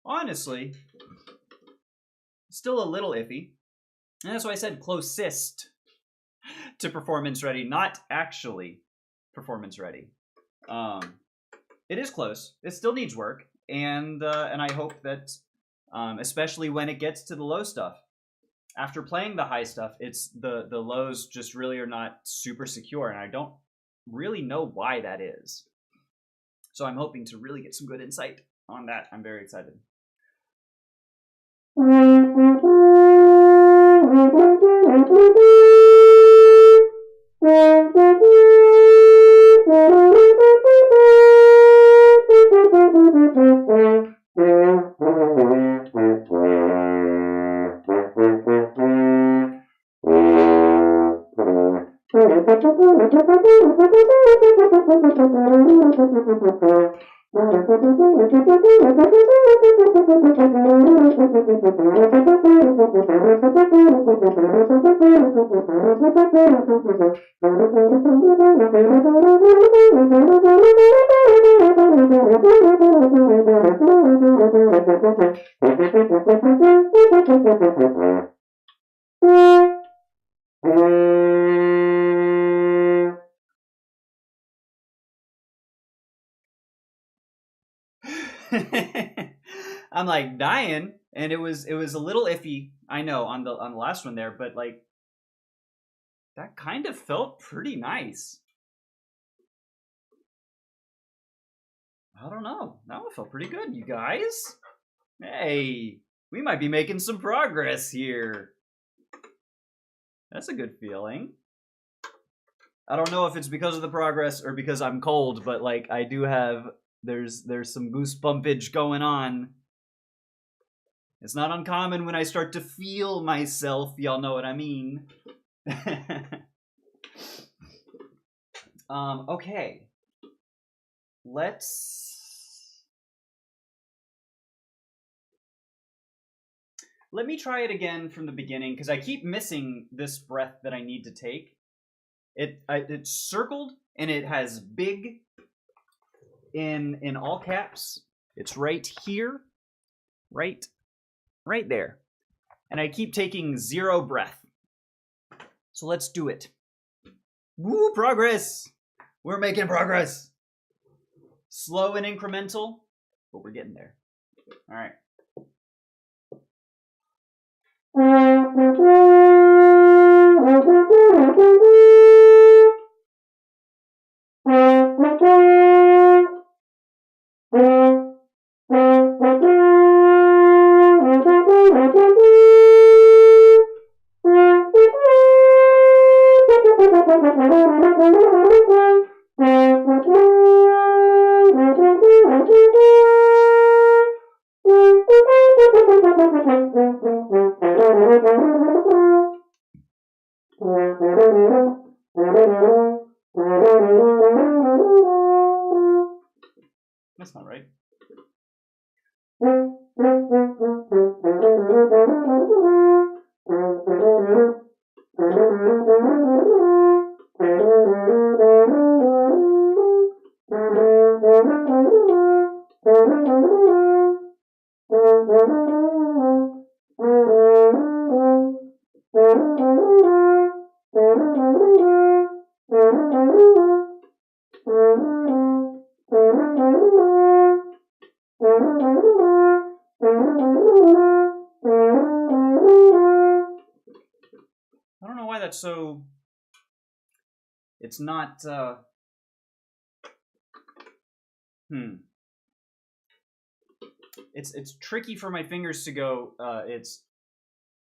Speaker 1: honestly still a little iffy. And that's why I said closest to performance ready, not actually performance ready. It is close. It still needs work, and I hope that, especially when it gets to the low stuff, after playing the high stuff, it's the lows just really are not super secure, and I don't really know why that is. So I'm hoping to really get some good insight on that. I'm very excited. I'm like dying, and it was a little iffy, I know, on the last one there, but like that kind of felt pretty nice. I don't know. That one felt pretty good, you guys. Hey, we might be making some progress here. That's a good feeling. I don't know if it's because of the progress or because I'm cold, but like I do have there's some goosebumpage going on. It's not uncommon when I start to feel myself. Y'all know what I mean. Okay. Let me try it again from the beginning, because I keep missing this breath that I need to take. It's circled, and it has big in all caps. It's right here. Right there. And I keep taking 0 breath. So let's do it. Woo, progress! We're making progress. Slow and incremental, but we're getting there. All right. That's not right. I don't know why that's so. It's not. It's tricky for my fingers to go. It's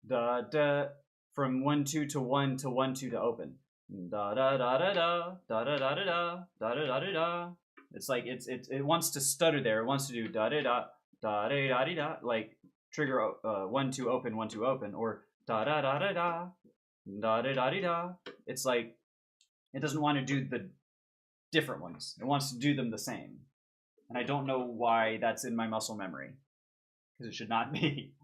Speaker 1: da da from 1-2 to 1 to 1-2 to open. Da da da da da da da da da da da da da da. It's like it wants to stutter there. It wants to do da da da da da da da, like trigger 1-2 open 1-2 open, or da da da da da da da da da. It's like it doesn't want to do the different ones. It wants to do them the same, and I don't know why that's in my muscle memory, because it should not be.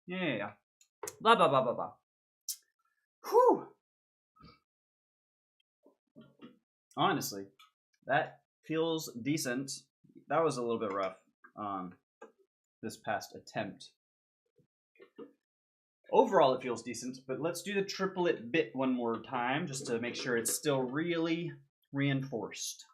Speaker 1: Yeah. Blah blah blah blah blah. Whew. Honestly, that feels decent. That was a little bit rough. This past attempt. Overall, it feels decent, but let's do the triplet bit one more time just to make sure it's still really reinforced.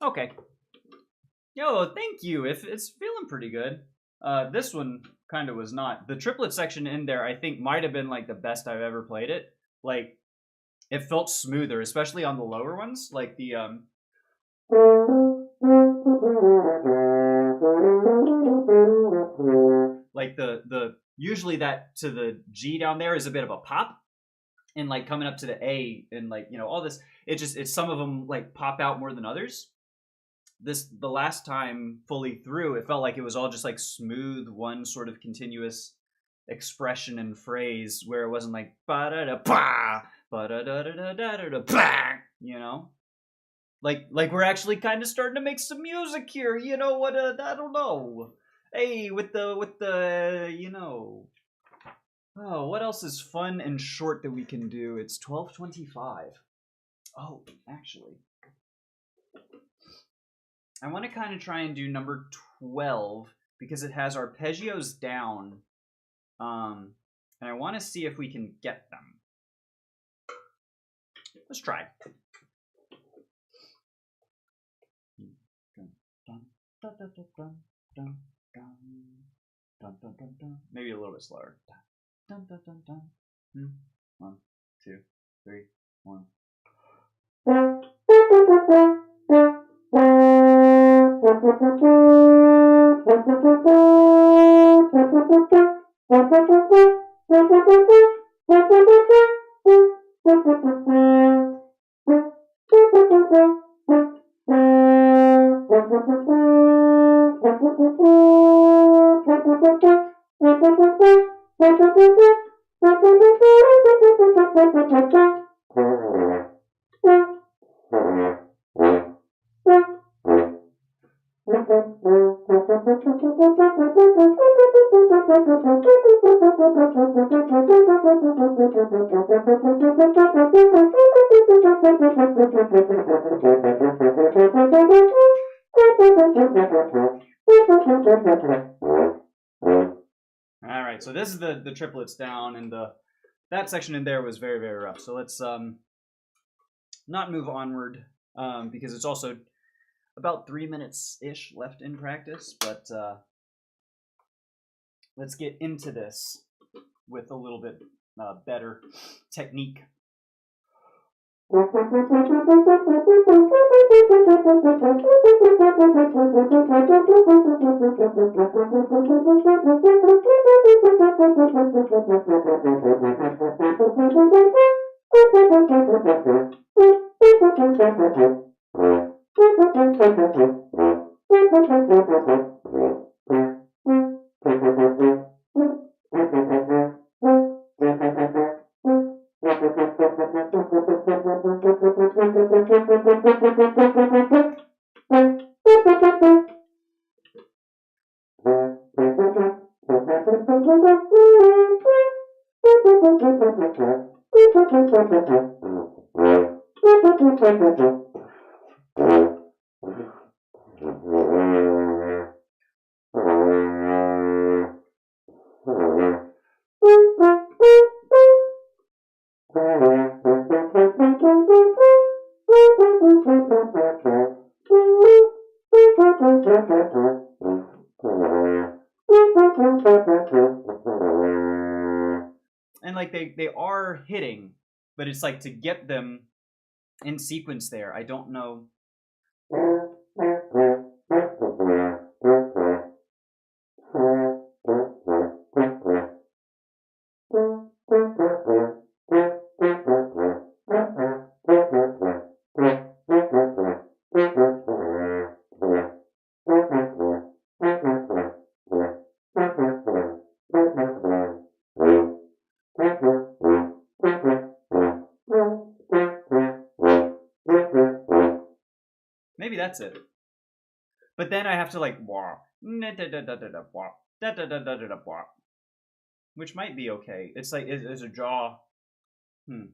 Speaker 1: Okay. Yo, thank you. If it's feeling pretty good. This one kind of was not. The triplet section in there, I think, might have been like the best I've ever played it. Like, it felt smoother, especially on the lower ones. Like the like the usually that to the G down there is a bit of a pop, and like coming up to the A and like all this, it's some of them like pop out more than others. The last time fully through, it felt like it was all just like smooth, one sort of continuous expression and phrase where it wasn't like ba da da pa ba da da da da da da pa, like we're actually kind of starting to make some music here. You know what? I don't know. Hey, with the Oh, what else is fun and short that we can do? It's 12:25. Oh, actually, I want to kind of try and do number 12 because it has arpeggios down. And I want to see if we can get them. Let's try. Maybe a little bit slower. 1, 2, 3, 1. Alright, so this is the triplets down, and that section in there was very, very rough. So let's not move onward, because it's also about 3 minutes-ish left in practice, but let's get into this with a little bit better technique. And like they are hitting, but it's like to get them in sequence there, I don't know. Maybe that's it. But then I have to like which might be okay. It's like it's a jaw. Whew.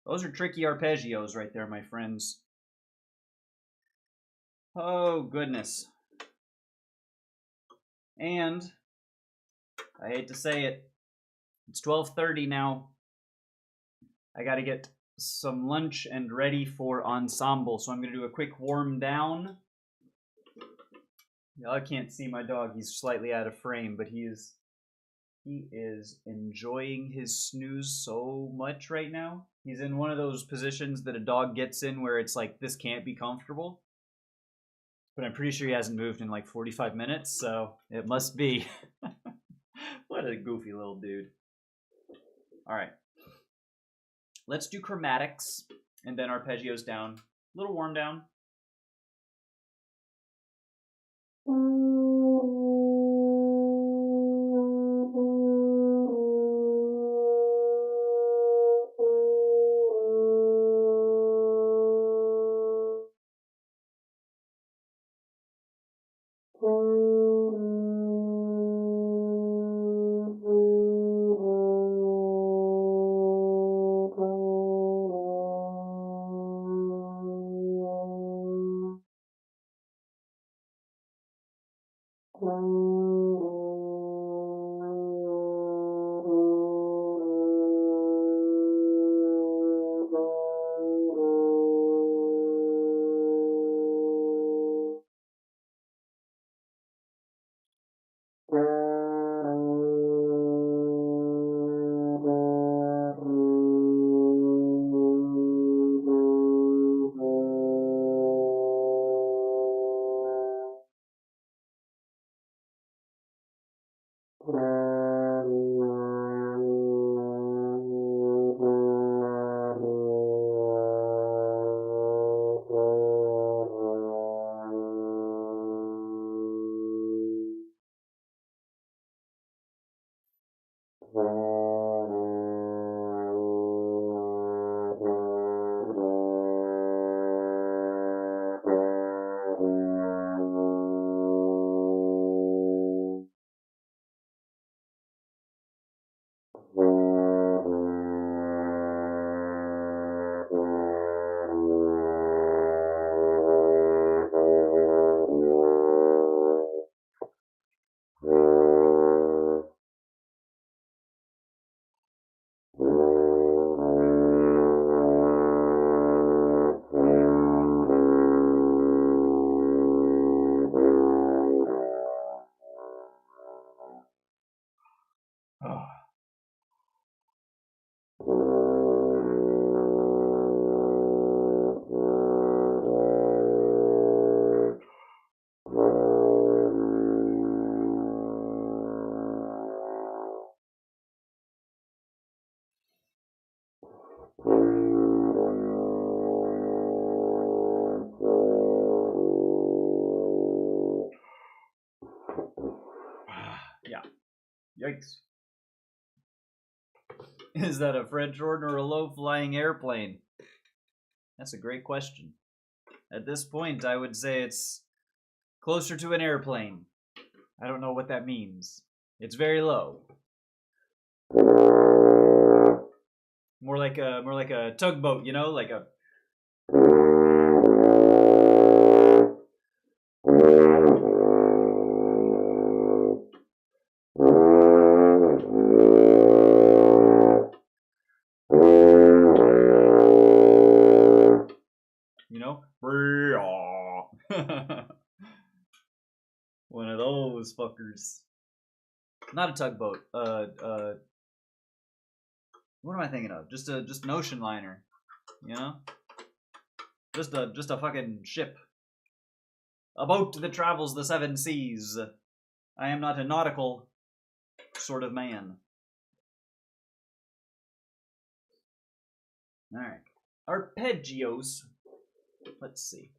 Speaker 1: Those are tricky arpeggios right there, my friends. Oh, goodness. And I hate to say it, it's 12:30 now. I got to get some lunch and ready for ensemble, so I'm going to do a quick warm down. Y'all can't see my dog. He's slightly out of frame, but he is enjoying his snooze so much right now. He's in one of those positions that a dog gets in where it's like, this can't be comfortable. But I'm pretty sure he hasn't moved in like 45 minutes, so it must be. What a goofy little dude. All right. Let's do chromatics and then arpeggios down. A little warm down. Yeah. Yikes. Is that a Fred Jordan or a low-flying airplane? That's a great question. At this point, I would say it's closer to an airplane. I don't know what that means. It's very low. More like a tugboat, you know, like a. You know? One of those fuckers. Not a tugboat. What am I thinking of? Just an ocean liner. You know? Just a fucking ship. A boat that travels the seven seas. I am not a nautical sort of man. Alright. Arpeggios. Let's see.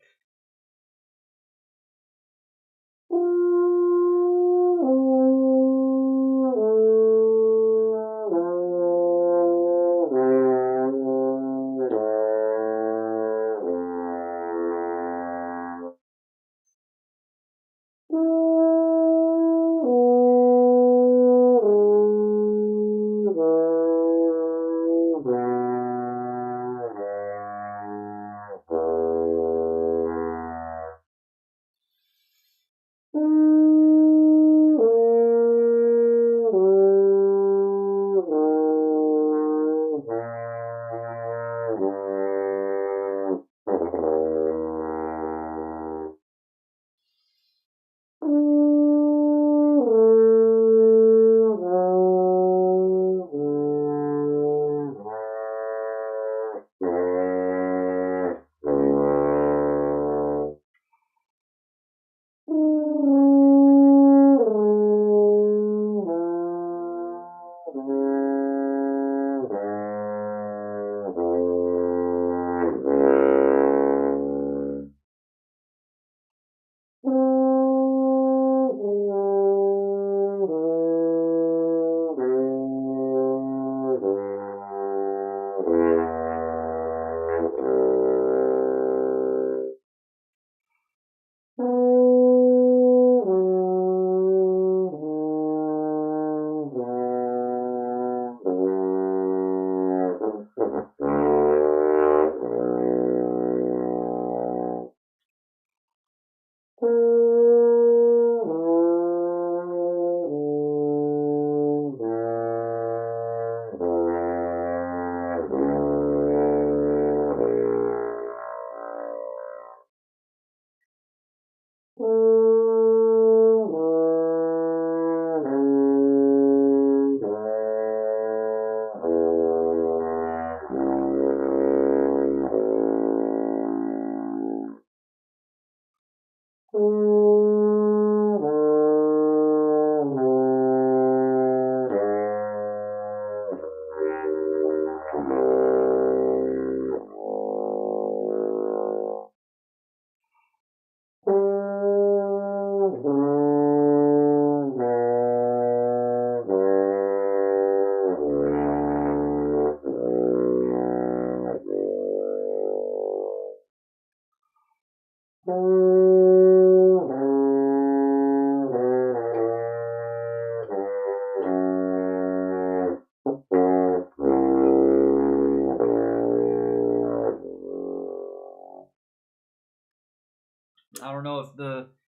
Speaker 1: I don't know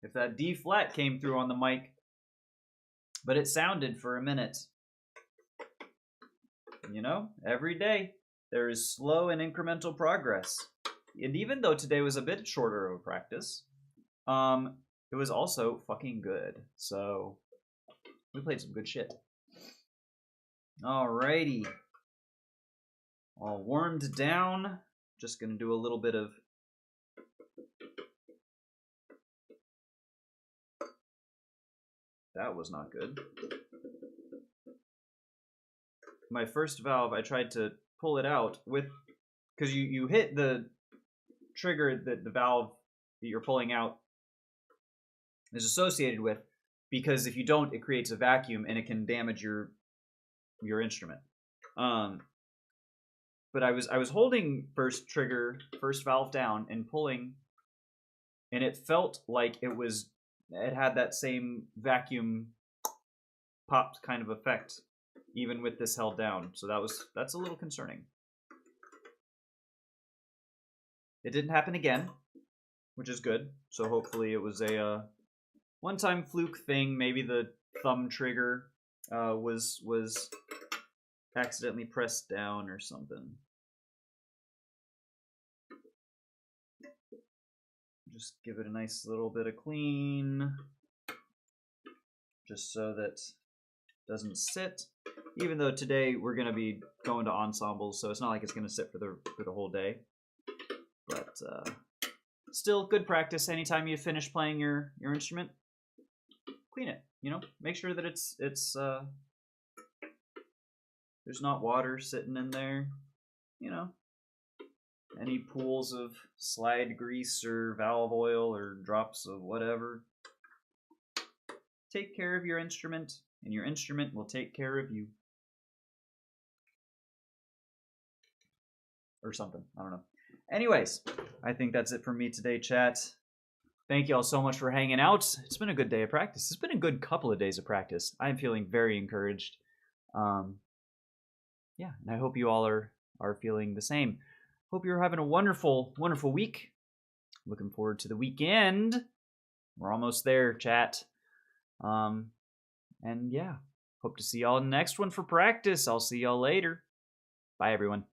Speaker 1: if that D flat came through on the mic, but it sounded for a minute. You know, every day there is slow and incremental progress. And even though today was a bit shorter of a practice, it was also fucking good. So we played some good shit. Alrighty. All warmed down. Just gonna do a little bit of that was not good. My first valve, I tried to pull it out with, because you hit the trigger that the valve that you're pulling out is associated with, because if you don't, it creates a vacuum and it can damage your instrument. But I was holding first valve down and pulling, and it felt like it had that same vacuum popped kind of effect, even with this held down. So that's a little concerning. It didn't happen again, which is good. So hopefully it was a one-time fluke thing. Maybe the thumb trigger was accidentally pressed down or something. Just give it a nice little bit of clean, just so that it doesn't sit. even though today we're going to be going to ensembles, so it's not like it's going to sit for the whole day. But still, good practice. Anytime you finish playing your instrument, clean it. Make sure that it's there's not water sitting in there. Any pools of slide grease or valve oil or drops of whatever. Take care of your instrument, and your instrument will take care of you. Or something. I don't know. Anyways, I think that's it for me today, chat. Thank you all so much for hanging out. It's been a good day of practice. It's been a good couple of days of practice. I'm feeling very encouraged. Yeah, and I hope you all are feeling the same. Hope you're having a wonderful, wonderful week. Looking forward to the weekend. We're almost there, chat. And yeah, hope to see y'all in the next one for practice. I'll see y'all later. Bye, everyone.